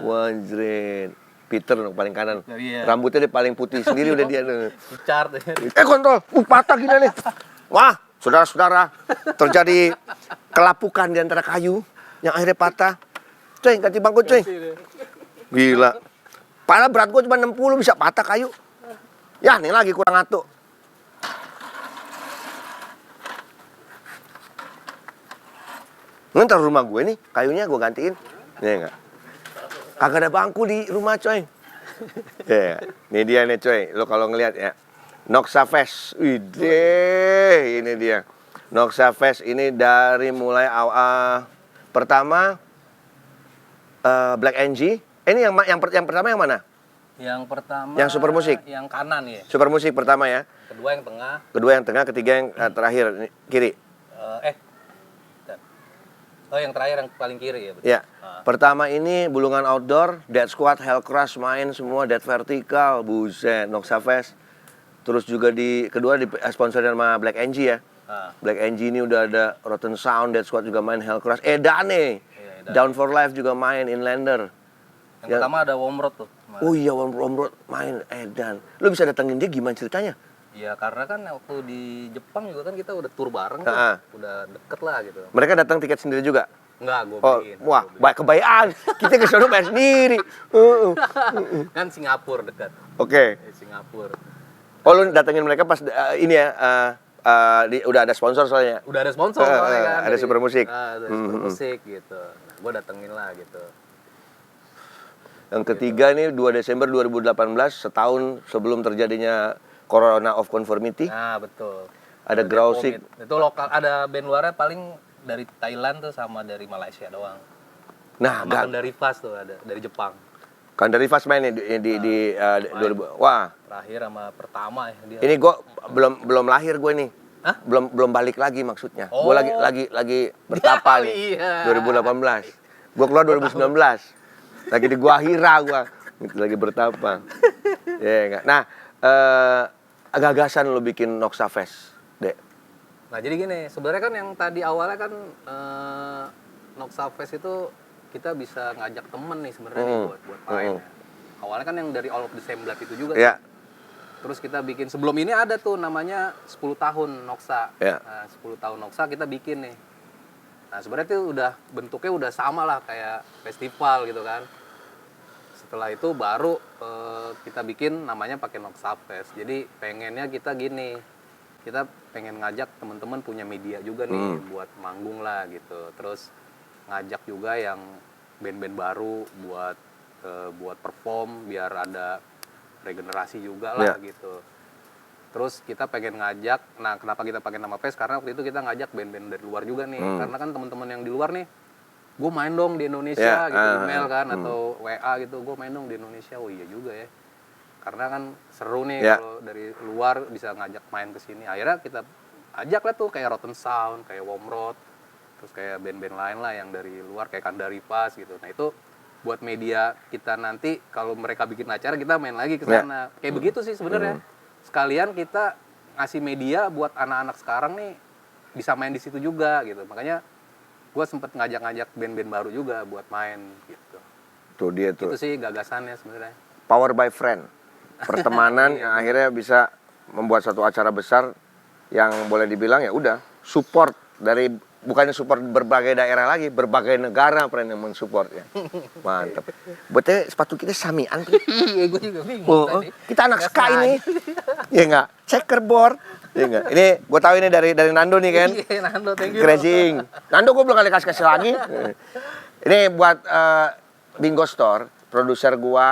Wajrin. Peter paling kanan. Rambutnya dia paling putih sendiri udah dia. Richard. Kontrol. Patah gini nih. Wah, saudara-saudara, terjadi kelapukan di antara kayu yang akhirnya patah. Coy, ganti bangku coy. Gila. Padahal berat gue cuma 60 bisa patah kayu. Ya, nih lagi kurang atuh. Ntar rumah gue nih, kayunya gue gantiin. Ya enggak? Kagak ada bangku di rumah coy. Ya, ini dia nih coy. Lo kalau ngelihat ya. Noxa Fest. Widih, ini dia. Noxa Fest ini dari mulai pertama Black NG. Ini yang pertama yang mana? Yang pertama yang Super Musik. Yang kanan ya. Super Musik pertama ya. Kedua yang tengah. Kedua yang tengah, ketiga yang terakhir kiri. Oh, yang terakhir yang paling kiri ya? Betul? Ya. Pertama ini Bulungan Outdoor, Dead Squad, Hellcrush main semua, Dead Vertical, buset, Noxafest. Terus juga di kedua sponsorin sama Black NG ya. Black NG ini udah ada Rotten Sound, Dead Squad juga main, Hellcrush. Edane. Down for Life juga main, Inlander. Yang pertama ada Womrod tuh. Oh iya, Womrod main, Edan. Lu bisa datengin dia gimana ceritanya? Ya karena kan waktu di Jepang juga kan kita udah tur bareng tuh, udah deket lah gitu. Mereka datang tiket sendiri juga? Enggak, gue beliin. Wah, baik kebayaan. Kita ke sono bayar sendiri. Kan Singapura dekat. Oke. Singapura. Oh, lu datengin mereka pas ini ya, udah ada sponsor soalnya? Udah ada sponsor soalnya kan. Ada Super Musik? Ada Super Musik gitu. Nah, gue datengin lah gitu. Yang ketiga nih 2 Desember 2018, setahun sebelum terjadinya Corona of Conformity. Nah, betul. Ada Grausik. Itu lokal, ada band luarnya paling dari Thailand tuh sama dari Malaysia doang. Nah, sama dari Fast tuh ada, dari Jepang. Kan dari Fast main di 2000. Wah. Terakhir sama pertama ya dia. Ini gua belum lahir gue nih. Hah? Belum balik lagi maksudnya. Oh. Gue lagi bertapa nih. Iya. 2018. Gua keluar 2019. Lagi di Gua Hira gua. Lagi bertapa. Ya enggak. Nah, gagasan lo bikin Noxafest, Dek. Nah, jadi gini, sebenarnya kan yang tadi awalnya kan Noxafest itu kita bisa ngajak temen nih sebenarnya nih buat main. Awalnya kan yang dari All of the Same Blood itu juga. Ya. Terus kita bikin, sebelum ini ada tuh namanya 10 tahun Noxa. Ya. Nah, 10 tahun Noxa kita bikin nih. Nah, sebenarnya itu udah bentuknya udah sama lah kayak festival gitu kan. Setelah itu baru kita bikin namanya pakai Noxafest. Jadi pengennya kita gini, kita pengen ngajak teman-teman punya media juga nih buat manggung lah gitu. Terus ngajak juga yang band-band baru buat perform biar ada regenerasi juga lah gitu. Terus kita pengen ngajak, nah kenapa kita pakai nama Fest? Karena waktu itu kita ngajak band-band dari luar juga nih. Karena kan teman-teman yang di luar nih, gue main dong di Indonesia gitu, email kan atau WA gitu, gue main dong di Indonesia. Oh iya juga ya, karena kan seru nih kalau dari luar bisa ngajak main ke sini. Akhirnya kita ajak lah tuh kayak Rotten Sound, kayak Womrod, terus kayak band-band lain lah yang dari luar kayak Kandari Pas gitu. Nah itu buat media kita nanti kalau mereka bikin acara kita main lagi ke sana. Kayak begitu sih sebenarnya. Sekalian kita ngasih media buat anak-anak sekarang nih bisa main di situ juga gitu. Makanya gue sempet ngajak-ngajak band-band baru juga buat main gitu. Tuh dia tuh. Itu sih gagasannya sebenarnya. Power by friend. Pertemanan yang akhirnya bisa membuat satu acara besar yang boleh dibilang ya udah support dari, bukannya support berbagai daerah lagi, berbagai negara friend yang mensupport ya. Mantap. Betulnya sepatu kita samian. Iya, gue juga bingung tadi. Kita anak ska ini. Ya enggak? Checkerboard. Ya enggak? Ini gue tahu ini dari Nando nih kan. Iya, Nando, thank you. Crashing. Nando gue belum kali kasih lagi. Ini buat Bingo Store, produser gue,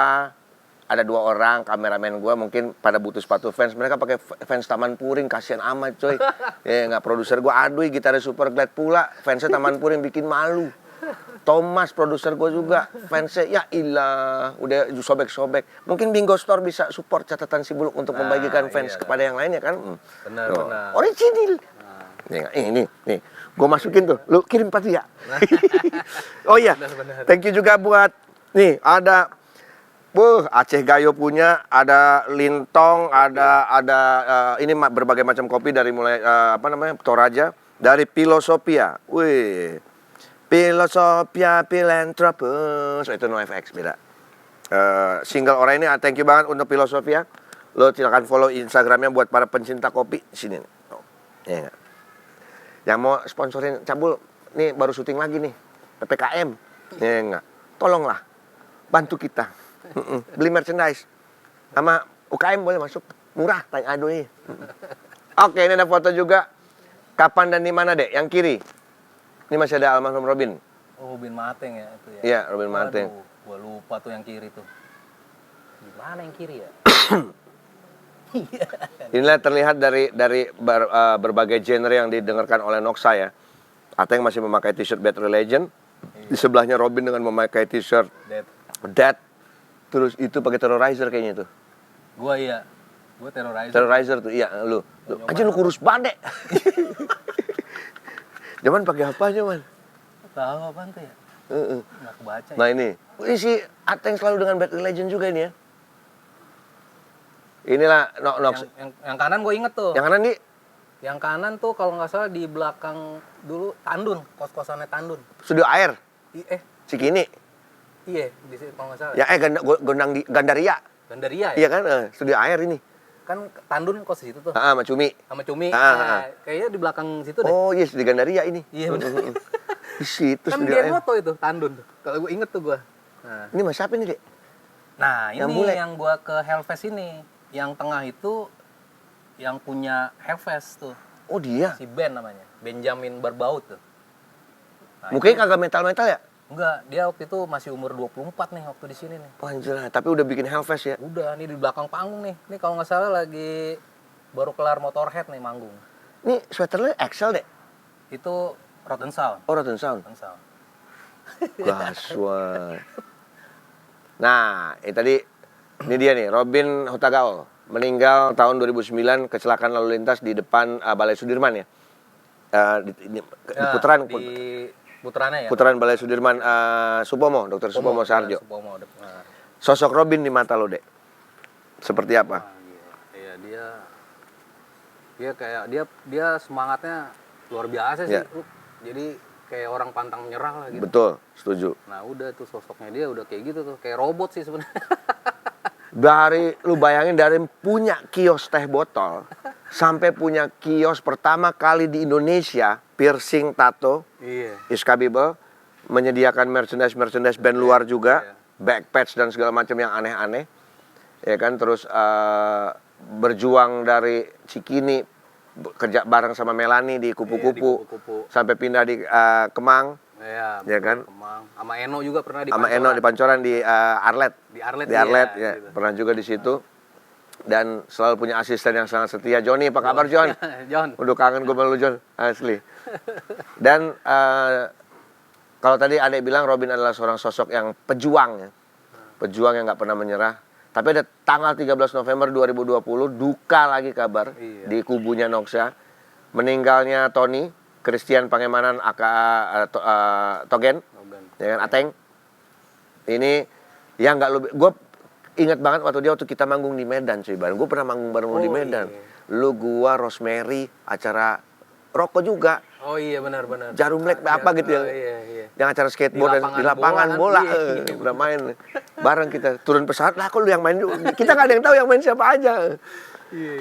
ada 2 orang, kameramen gue mungkin pada butuh sepatu fans. Mereka pakai fans Taman Puring, kasihan amat coy. Ya enggak, produser gue aduh gitaris Super Glad pula, fansnya Taman Puring bikin malu. Thomas produser gue juga, fansnya ya ilah, udah sobek-sobek. Mungkin Bingo Store bisa support catatan si Buluk untuk membagikan fans kepada yang lainnya kan. Benar. Original. Nih, gue masukin tuh, lu kirim pasti ya. Oh iya, thank you juga buat, nih ada Aceh Gayo punya, ada Lintong, ada ini berbagai macam kopi dari mulai Toraja, dari Filosofia. Wih. Filosofia Philanthropus. Itu NoFX beda. Single orang ini thank you banget untuk Filosofia. Lo silakan follow Instagramnya buat para pencinta kopi sini. Oh, ya. Yang mau sponsorin Cabul, nih baru syuting lagi nih, PPKM. Ya enggak. Tolonglah bantu kita. Beli merchandise sama UKM boleh masuk, murah, tanya aduh nih. Oke, ini ada foto juga. Kapan dan di mana, Dek? Yang kiri. Ini masih ada almarhum Robin. Oh, Robin Mateng ya itu ya. Iya, Robin Mateng. Gua lupa tuh yang kiri tuh. Di mana yang kiri ya? Inilah terlihat dari berbagai genre yang didengarkan oleh Noxa ya. Ateng masih memakai t-shirt Bad Religion. Di sebelahnya Robin dengan memakai t-shirt Dead. Terus itu pakai Terrorizer kayaknya tuh. Gua iya. Gua Terrorizer. Terrorizer tuh, iya lu. Aja lu kurus banget. Zaman pakai apa aja, Man? Tahu apaan tuh ya? Nggak kebaca. Nah ini si Ateng selalu dengan Bad Legend juga ini ya. Inilah Nox. Yang kanan gue inget tuh. Yang kanan nih? Yang kanan tuh kalau nggak salah di belakang dulu Tandun, kos-kosannya Tandun. Studio Air. Cikini. Iya, di situ kalau nggak salah. Ya gondang di Gandaria. Gandaria ya? Iya kan, Studio Air ini. Kan Tandun kos di situ tuh. Sama Cumi. Sama Cumi. Kayaknya di belakang situ deh. Oh iya, di Gandaria ini. Iya benar. Di situ Kan Studio dia Air. moto itu Tandun tuh. Kalau gue inget tuh gue. Nah. Ini mas siapa nih, Dek? Nah, Yang ini bule. yang gua ke Hellfest ini. Yang tengah itu yang punya Hellfest tuh. Oh dia. Si Ben namanya. Benjamin Barbaut tuh. Nah, Mukanya kagak metal-metal ya? enggak, dia waktu itu masih umur 24 nih waktu di sini nih. Anjir, tapi udah bikin Hellfest ya? Udah, nih di belakang panggung nih. Ini kalau nggak salah lagi baru kelar Motorhead nih manggung. Ini sweaternya XL, Dek? Itu Rotten Sound. Oh, Rotten Sound. Rotten Sound. Gaswat. Nah, tadi ini dia nih, Robin Hutagaol. Meninggal tahun 2009 kecelakaan lalu lintas di depan Balai Sudirman ya. Di putaran putarannya ya. Putaran Balai Sudirman Supomo, Dr. Supomo Sarjo. Supomo. Sosok Robin di mata lo, Dek. Seperti apa? Iya, dia kayak dia semangatnya luar biasa sih. Ya. Jadi kayak orang pantang menyerah lah gitu. Betul, setuju. Nah, udah tuh sosoknya dia udah kayak gitu tuh, kayak robot sih sebenarnya. Lu bayangin dari punya kios teh botol sampai punya kios pertama kali di Indonesia piercing tato, Iya. Iskabibel, menyediakan merchandise band luar juga, backpatch dan segala macam yang aneh-aneh, ya kan. Terus berjuang dari Cikini, kerja bareng sama Melani di Kupu-Kupu, sampai pindah di Kemang. Iya, ya kan? Kemang. Sama Eno juga pernah di sama Eno di Pancoran di Arlet. Di Arlet ya. Gitu. Pernah juga di situ. Dan selalu punya asisten yang sangat setia. Johnny, apa kabar John? John. Udah kangen gue sama lu John, asli. Dan kalau tadi Adek bilang Robin adalah seorang sosok yang pejuang ya. Pejuang yang nggak pernah menyerah. Tapi ada tanggal 13 November 2020 duka lagi kabar di kubunya Noxa. Meninggalnya Tony Christian Pangemanan aka Togen, ya kan, Ateng. Ini yang nggak lu, gue inget banget waktu kita manggung di Medan cuy, bareng. Gue pernah manggung bareng lu di Medan. Iya. Lu, gua, Rosemary, acara rokok juga. Oh iya benar. Jarum Black apa gitu yang, yang acara skateboard di lapangan bola, udah main bareng kita. Turun pesawat lah, kok lu yang main dulu. Kita nggak ada yang tahu yang main siapa aja.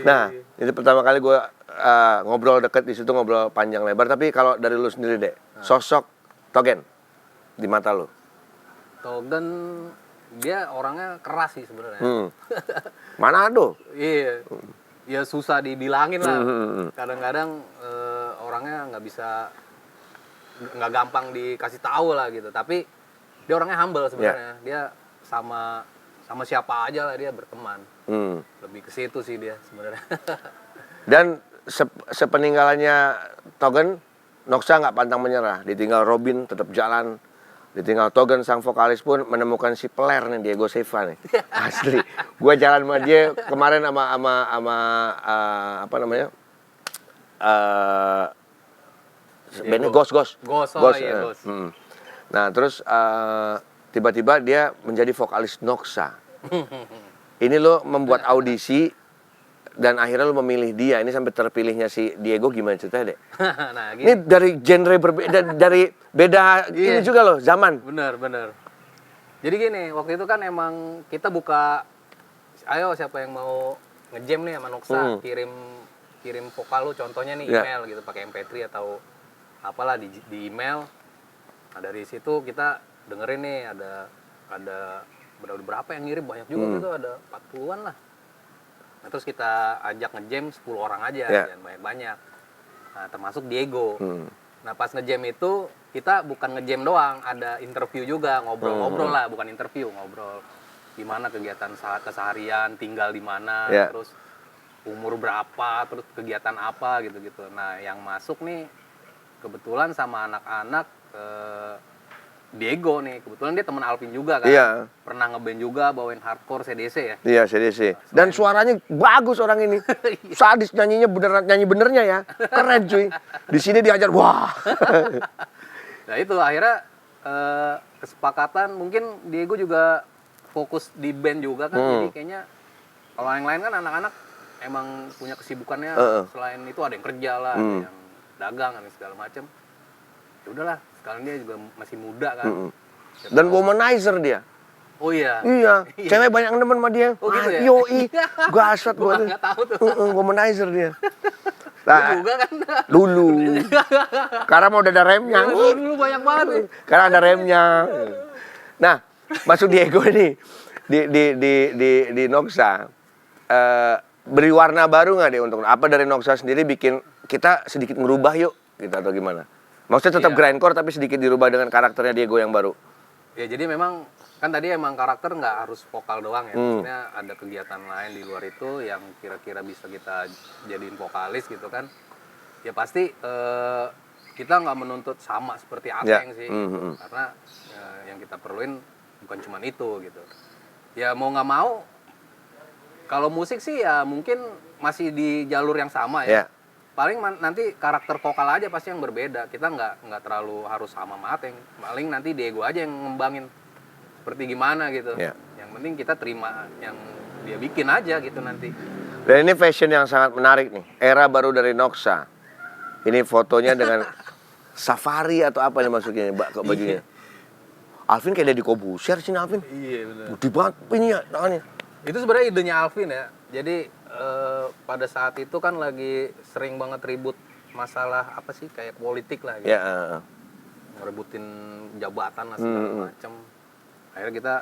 Nah, itu pertama kali gue ngobrol deket di situ, ngobrol panjang lebar. Tapi kalau dari lu sendiri deh, sosok Togen di mata lu? Togen dia orangnya keras sih sebenarnya. Manado. Iya. Ya susah dibilangin lah. Kadang-kadang orangnya nggak gampang dikasih tahu lah gitu. Tapi dia orangnya humble sebenarnya. Dia sama siapa aja lah dia berteman. Lebih ke situ sih dia sebenarnya. Dan sepeninggalannya Togen, Noxa nggak pantang menyerah. Ditinggal Robin tetap jalan. Ditinggal Togen, sang vokalis pun menemukan si peler nih, Diego Seva nih. Asli. Gue jalan sama dia kemarin sama apa namanya? Bandnya Ghost. Nah, terus tiba-tiba dia menjadi vokalis Noxa. Ini lo membuat audisi dan akhirnya lo memilih dia. Ini sampai terpilihnya si Diego, gimana ceritanya, Dek? Nah, ini dari genre berbeda, dari beda ini juga loh, zaman. Bener. Jadi gini, waktu itu kan emang kita buka, ayo siapa yang mau ngejam nih sama Noxa, kirim vokal lu, contohnya nih email gitu, pakai MP3 atau apalah di email. Nah dari situ kita dengerin nih ada berapa yang ngirim, banyak juga gitu, ada 40-an lah. Nah, terus kita ajak ngejam 10 orang aja, jangan banyak-banyak. Nah, termasuk Diego. Nah, pas ngejam itu kita bukan ngejam doang, ada interview juga, ngobrol-ngobrol lah, bukan interview, ngobrol gimana kegiatan keseharian, tinggal di mana, terus umur berapa, terus kegiatan apa gitu-gitu. Nah, yang masuk nih kebetulan sama anak-anak Diego nih, kebetulan dia teman Alvin juga kan. Iya. Pernah ngeband juga, bawain hardcore CDC ya. Iya, CDC. Dan suaranya bagus orang ini. Sadis nyanyinya, nyanyi benernya ya. Keren cuy. Di sini diajar, wah. Nah itu akhirnya kesepakatan, mungkin Diego juga fokus di band juga kan, jadi kayaknya kalau yang lain kan anak-anak emang punya kesibukannya, selain itu ada yang kerja lah, ada yang dagang, ada segala macam. Ya udahlah, sekarang dia juga masih muda kan. Dan womanizer dia. Oh iya. Iya, cewek banyak demen sama dia. Oh gitu ya? Yoi, gasat Gua tuh. nggak tahu tuh. Womanizer dia. Nah, juga kan. Dulu. Karena mau udah ada remnya. Dulu banyak banget nih. Karena ada remnya. Nah, maksud Diego ini di Noxa, beri warna baru nggak deh untuk apa dari Noxa sendiri bikin kita sedikit ngerubah yuk gitu atau gimana? Maksudnya tetap grindcore tapi sedikit dirubah dengan karakternya Diego yang baru. Ya jadi memang kan tadi emang karakter nggak harus vokal doang ya, maksudnya ada kegiatan lain di luar itu yang kira-kira bisa kita jadiin vokalis gitu kan. Ya pasti kita nggak menuntut sama seperti Ateng sih, karena yang kita perluin bukan cuma itu gitu. Ya mau nggak mau, kalau musik sih ya mungkin masih di jalur yang sama ya. Paling nanti karakter vokal aja pasti yang berbeda. Kita nggak terlalu harus sama Ateng. Paling nanti Diego aja yang ngembangin seperti gimana gitu. Yang penting kita terima yang dia bikin aja gitu nanti. Dan ini fashion yang sangat menarik nih. Era baru dari Noxa. Ini fotonya dengan safari atau apa nih maksudnya bajunya. Alvin kayak Deddy Kobusier sih Alvin. Iya benar. Gede banget ini ya tangannya. Itu sebenarnya idenya Alvin ya. Jadi pada saat itu kan lagi sering banget ribut masalah apa sih kayak politik lah gitu. Ngerebutin jabatan lah segala macam. Akhirnya kita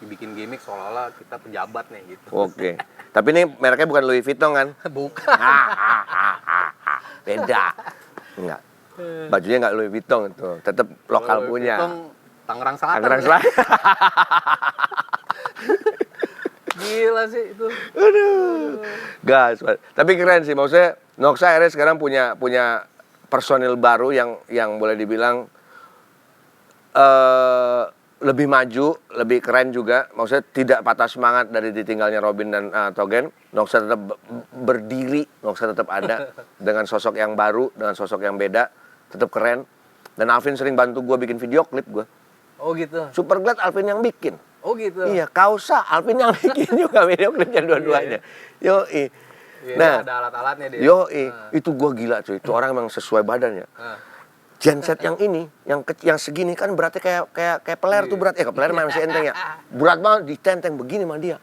bikin gimmick seolah-olah kita pejabat nih gitu. Oke. Tapi ini mereknya bukan Louis Vuitton kan? Bukan. Beda. Enggak. Bajunya enggak Louis Vuitton itu, tetap lokal punya. Tangerang Selatan. Tangerang Selatan. Gila sih itu. Aduh. Gas. Tapi keren sih, maksudnya Noxa akhirnya sekarang punya personil baru yang boleh dibilang lebih maju, lebih keren juga. Maksudnya tidak patah semangat dari ditinggalnya Robin dan Togen. Noxa tetap berdiri, Noxa tetap ada dengan sosok yang baru, dengan sosok yang beda, tetap keren. Dan Alvin sering bantu gue bikin video klip gue. Oh gitu. Superglad Alvin yang bikin. Oh gitu. Iya, Kausa Alvin yang bikin juga video klipnya dua-duanya. Yoi. Nah, ada alat-alatnya dia. Yoi, itu gua gila cuy. Itu orang emang sesuai badannya. Genset yang ini, yang segini kan beratnya kayak peler tuh berat. Peler masih enteng ya. Berat banget ditenteng begini sama dia.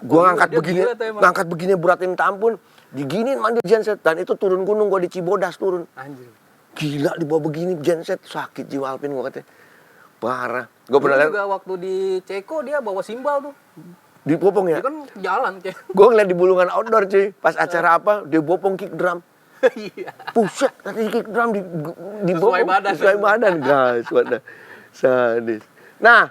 Gua ngangkat begini beratnya minta ampun. Diginiin mandi genset dan itu turun gunung gua di Cibodas turun. Anjir. Gila dibawa begini genset sakit jiwa Alvin gua katanya. Parah. Gue pernah lihat juga waktu di Ceko dia bawa simbal tuh. di Bopong ya. Dia kan jalan kayak. Gue ngeliat di Bulungan Outdoor cuy. Pas acara apa dia Bopong kick drum. Iya. Puset nanti kick drum di Sesuai Bopong. badan. Sesuai badan guys. Sadis. Nah,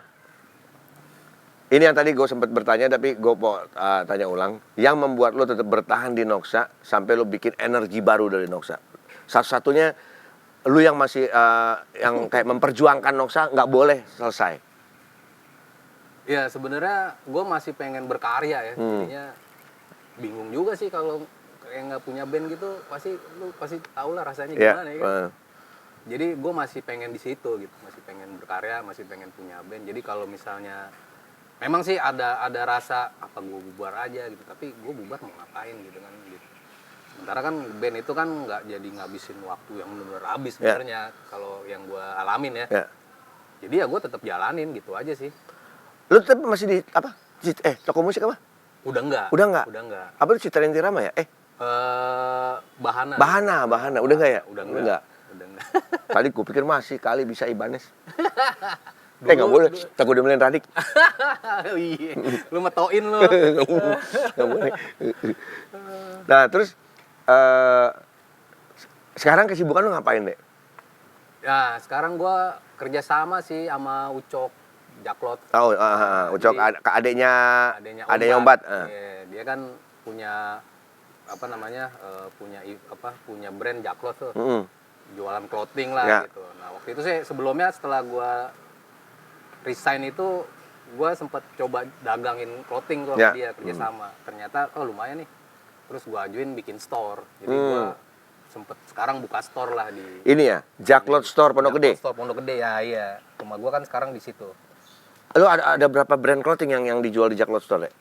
ini yang tadi gue sempat bertanya tapi gue mau tanya ulang. Yang membuat lo tetap bertahan di Noxa sampai lo bikin energi baru dari Noxa. Satu-satunya lu yang masih yang kayak memperjuangkan Noxa nggak boleh selesai. Ya sebenarnya gue masih pengen berkarya ya. Jadinya bingung juga sih kalau kayak nggak punya band gitu. Lu pasti tahu lah rasanya gimana ya. Kan? Jadi gue masih pengen di situ gitu. Masih pengen berkarya, masih pengen punya band. Jadi kalau misalnya memang sih ada rasa apa gue bubar aja gitu. Tapi gue bubar mau ngapain gitu kan gitu. Sementara kan band itu kan nggak jadi ngabisin waktu yang benar-benar habis sebenarnya kalau yang gue alamin ya. Jadi ya gue tetap jalanin gitu aja sih. Lu tetap masih di apa? Toko musik apa? Udah enggak. Udah enggak? Udah enggak. Apa itu Citra Intirama ya? Bahana. Bahana. Udah enggak ya? Udah enggak. Tadi gue pikir masih kali bisa Ibanez. Nggak boleh. Takut demelin Radik. Iya. Lu metoin lu. Nggak boleh. Nah terus sekarang kesibukan lu ngapain deh? Ya sekarang gue kerja sama sih sama Ucok Jaklot. Oh, Ucok adeknya Ombat. Iya, dia kan punya apa namanya punya brand Jaklot tuh. Jualan clothing lah gitu. Nah waktu itu sih sebelumnya setelah gue resign itu gue sempat coba dagangin clothing tuh sama dia kerjasama. Ternyata lumayan nih. Terus gue ajuin bikin store. Jadi gue sempet sekarang buka store lah di Ini ya, Jacklot Store Pondok Gede. Store Pondok Gede ya, iya. Rumah gua kan sekarang di situ. Lu ada berapa brand clothing yang dijual di Jacklot Store ya?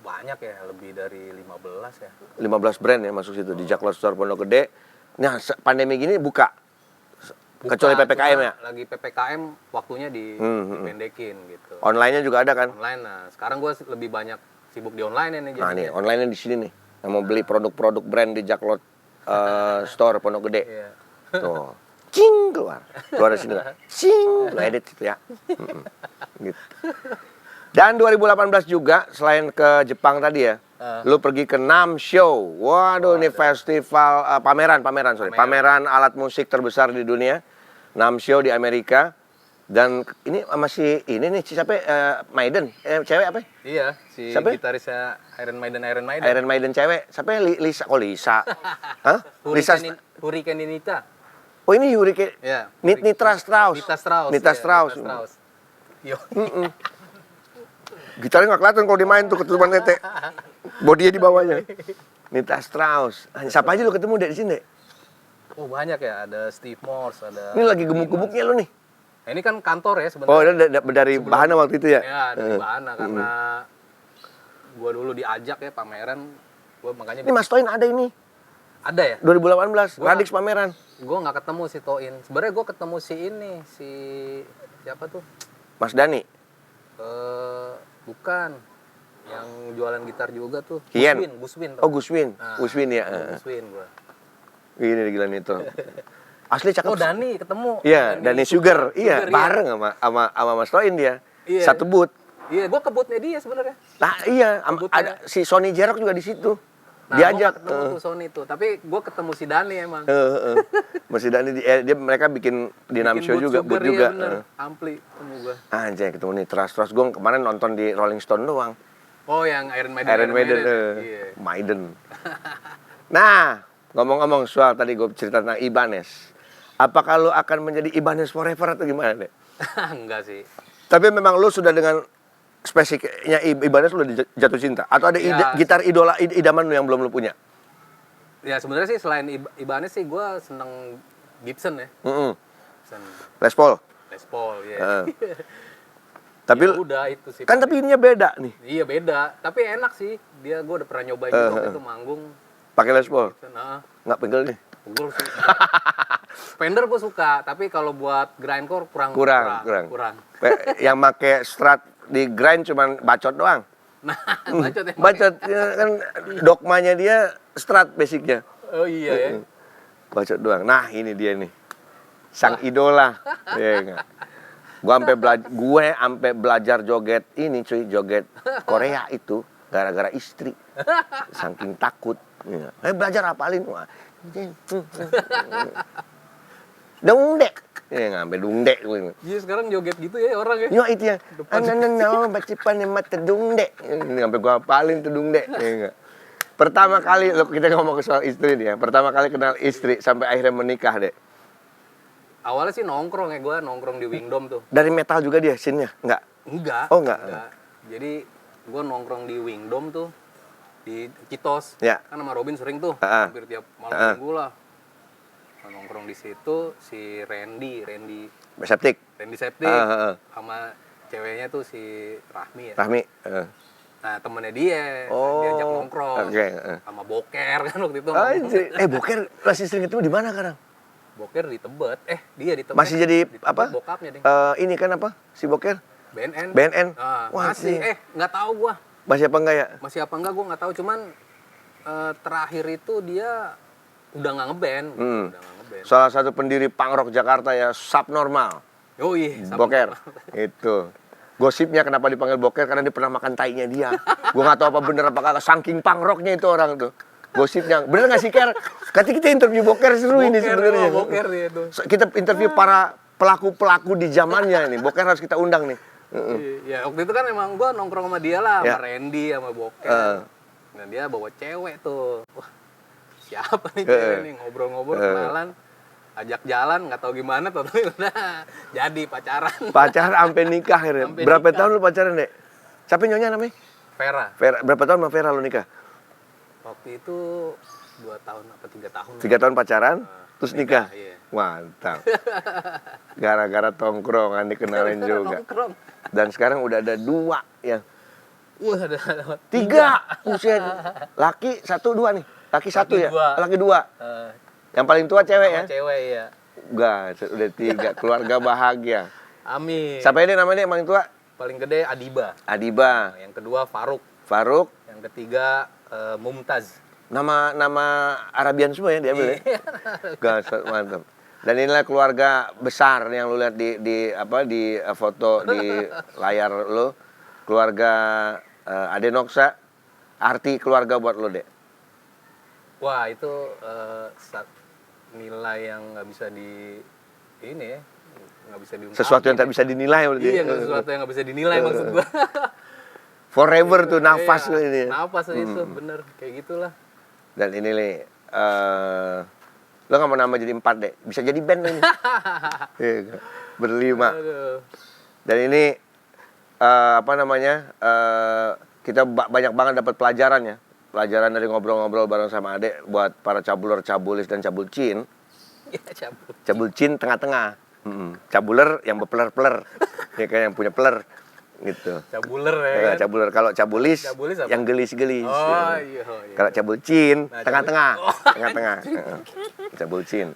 Banyak ya, lebih dari 15 ya. 15 brand ya masuk situ di Jacklot Store Pondok Gede. Nah, pandemi gini buka. Kecuali PPKM ya? Lagi PPKM waktunya dipendekin gitu. Online-nya juga ada kan? Online, nah sekarang gue lebih banyak sibuk di online nih. Nah nih, online-nya di sini nih. Yang mau beli produk-produk brand di Jacklot Store Pondok Gede. Iya. Tuh. Cing keluar. Keluar dari sini enggak? Cing, lu edit gitu ya. Gitu. Dan 2018 juga selain ke Jepang tadi ya. Lu pergi ke NAMM Show. Waduh, ini festival pameran alat musik terbesar di dunia. NAMM Show di Amerika. Dan ini masih ini nih siapa? Maiden. Cewek apa? Iya, si siapa? Gitarisnya Iron Maiden. Iron Maiden cewek. Siapa? Lisa. Oh, Lisa. Hah? Lisa. Hurricane Nita. Oh, ini Hurricane. Iya. Nita Strauss. Nita Strauss. Yo. Gitarnya nggak kelihatan kalau dimain tuh ketutupan tete. Bodinya di bawahnya. Nita Strauss. Siapa aja lu ketemu deh di sini, Dek? Oh, banyak ya. Ada Steve Morse, ada. Ini lagi gemuk-gemuknya lu nih. Nah, ini kan kantor ya sebenarnya. Oh, dari Bahana waktu itu ya? Ya, dari Bahana karena gua dulu diajak ya pameran. Gua makanya Ini Mas Toin ada ini. ada ya? 2018, Radix pameran. Gua nggak ketemu si Toin. Sebenarnya gua ketemu si ini, si siapa tuh? Mas Dani. Bukan. Yang jualan gitar juga tuh. Hien. Guswin. Oh, Guswin. Nah, Guswin ya. Guswin gua. Ini gila nih tuh. Asli cakep. Oh, Dani ketemu. Iya, Dani Sugar. Iya, Sugar, bareng sama Mas Toin dia. Iya. Satu booth. Iya, gua ke booth-nya dia sebenarnya. Nah, iya, ada si Sony Jerok juga di situ. Diajak. Gua ketemu tuh Sony tuh, tapi gua ketemu si Dani emang. Masih Dani dia mereka bikin di NAMM Show juga, booth juga. Bener. Ampli ketemu gua. Anjay, ketemu nih Trust gue kemarin nonton di Rolling Stone doang. Oh, yang Iron Maiden. Iya. Maiden. Nah, ngomong-ngomong soal tadi gue cerita tentang Ibanez. Apakah lu akan menjadi Ibanez forever atau gimana, Dek? Enggak sih. Tapi memang lu sudah dengan spesifiknya Ibanez lu udah jatuh cinta atau ada gitar idaman lu yang belum lu punya? Ya sebenarnya sih selain Ibanez sih gue seneng Gibson ya. Les Paul. Les Paul ya. Tapi ya udah itu sih. Kan tapi ininya beda nih. Iya beda, tapi enak sih. Gue udah pernah nyobain juga waktu itu manggung. Pakai Les Paul. Nah, nggak pegel nih. pegel sih. Fender gue suka, tapi kalau buat grindcore kurang. Yang make Strat di grind cuman bacot doang. Nah, bacot ya, kan dogmanya dia Strat basicnya. Oh iya ya. Bacot doang. Nah, ini dia nih. Sang idola. Ya enggak. Gue sampai belajar joget ini cuy, joget Korea itu gara-gara istri. Saking takut. Ya. Belajar apalin. Dungdek. Ya ngambil dungdek gue. Iya sekarang joget gitu ya orang ya. Yo itu ya. Anak bacipan yang mata dungdek. Ini sampai gue apalin tuh dungdek. Ya enggak. Pertama kali kita ngomong soal istri nih ya. Pertama kali kenal istri sampai akhirnya menikah, Dek. Awalnya sih nongkrong ya, gue nongkrong di Wingdom tuh. Dari metal juga dia scene-nya? Enggak? Enggak. Oh enggak. Jadi gue nongkrong di Wingdom tuh di Citos. Ya. Kan sama Robin sering tuh, hampir tiap malam minggu lah. Nongkrong di situ si Randy Septic. sama ceweknya tuh si Rahmi ya. Rahmi. Nah temennya dia, diajak nongkrong sama Boker kan waktu itu. Boker masih sering ketemu di mana sekarang? Boker di Tebet, dia di Tebet. Masih jadi apa? Bokapnya deh. Ini kan apa? Si Boker? BNN. Wah, masih, nggak tahu gua. Masih apa enggak ya? Masih apa enggak gua nggak tahu, cuman terakhir itu dia udah nggak ngeband. Salah satu pendiri punk rock Jakarta ya, Subnormal. Oh iya, Boker. Itu. Gosipnya kenapa dipanggil Boker karena dia pernah makan tainya dia. Gua nggak tahu apa bener apa kagak, saking punk rocknya itu orang tuh. Gosipnya, bener nggak sih Ker? Katanya kita interview Boker seru ini sebenarnya. Boker dia itu. Kita interview para pelaku di zamannya ini. Boker harus kita undang nih. Ya waktu itu kan emang gua nongkrong sama dia lah, sama Randy, sama Boker. Nah dia bawa cewek tuh. Wah, siapa nih cewek nih, ngobrol-ngobrol kenalan. Ajak jalan, nggak tahu gimana, tuh udah jadi pacaran. Pacaran sampai nikah akhirnya. Berapa tahun lu pacaran, Dek? Siapa nyonya namanya? Vera. Berapa tahun sama Vera lu nikah? Waktu itu 2 tahun apa 3 tahun. 3 tahun pacaran, terus nikah. Iya. Mantap. Gara-gara tongkrongan dikenalin juga. Nongkrong. Dan sekarang udah ada 2 ya. Wah, ada 3. Buset. Laki 1, 2 nih. Laki 1 ya? Laki 2. Yang paling tua cewek ya? Cewek ya. Enggak, udah 3. Keluarga bahagia. Amin. Siapa ini namanya yang paling tua? Paling gede Adiba. Adiba. Yang kedua Faruk. Faruk. Yang ketiga Mumtaz. Nama Arabian semua ya diambil ya? Gas, mantap. Dan inilah keluarga besar yang lu lihat di foto di layar lu. Keluarga Ade Noksa. Arti keluarga buat lu, Dek. Wah, itu nilai yang nggak bisa nggak bisa diungkapin. Sesuatu yang tak bisa dinilai. Iya, sesuatu yang nggak bisa dinilai maksud gua. Forever tuh nafas iya, ini. Nafas itu bener kayak gitulah. Dan ini nih, lo nggak mau nambah jadi 4 deh, bisa jadi band ini. Iya, berlima. Aduh. Dan ini kita banyak banget dapat pelajaran ya. Pelajaran dari ngobrol-ngobrol bareng sama Ade buat para cabuler, cabulis dan cabulcin. Ya, Cabulcin tengah-tengah. Cabuler yang bepeler-peler. Ya kan yang punya peler gitu. Cabuler ya. Kan? Cabuler. Kalau cabulis yang gelis-gelis. Oh iya. Kalau cabulcin tengah-tengah. Tengah-tengah. Cabulcin.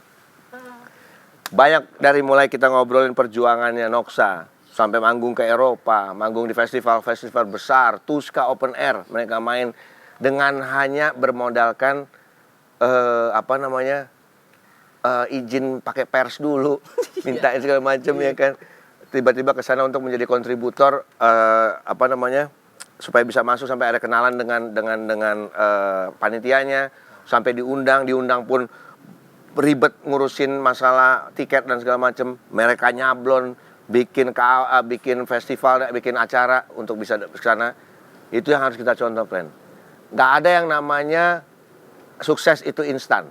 Banyak dari mulai kita ngobrolin perjuangannya Noksa sampai manggung ke Eropa, manggung di festival-festival besar, Tuska Open Air, mereka main dengan hanya bermodalkan izin pakai pers dulu, minta segala macam ya kan. Tiba-tiba ke sana untuk menjadi kontributor supaya bisa masuk sampai ada kenalan dengan panitianya, sampai diundang pun ribet ngurusin masalah tiket dan segala macam. Mereka nyablon bikin festival, bikin acara untuk bisa ke sana. Itu yang harus kita contoh, friend. Nggak ada yang namanya sukses itu instan.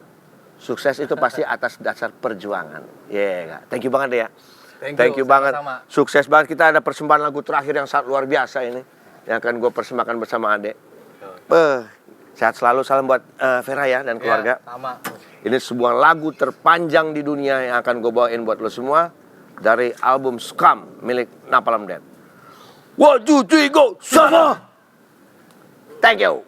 Sukses itu pasti atas dasar perjuangan. Yeah, thank you banget deh ya. Thank you banget. Sama-sama. Sukses banget. Kita ada persembahan lagu terakhir yang sangat luar biasa ini, yang akan gue persembahkan bersama Ade. Sehat selalu, salam buat Vera ya dan keluarga. Ya, sama. Ini sebuah lagu terpanjang di dunia yang akan gue bawain buat lo semua dari album Scum milik Napalm Death. 1, 2, 3, go, sama. Thank you.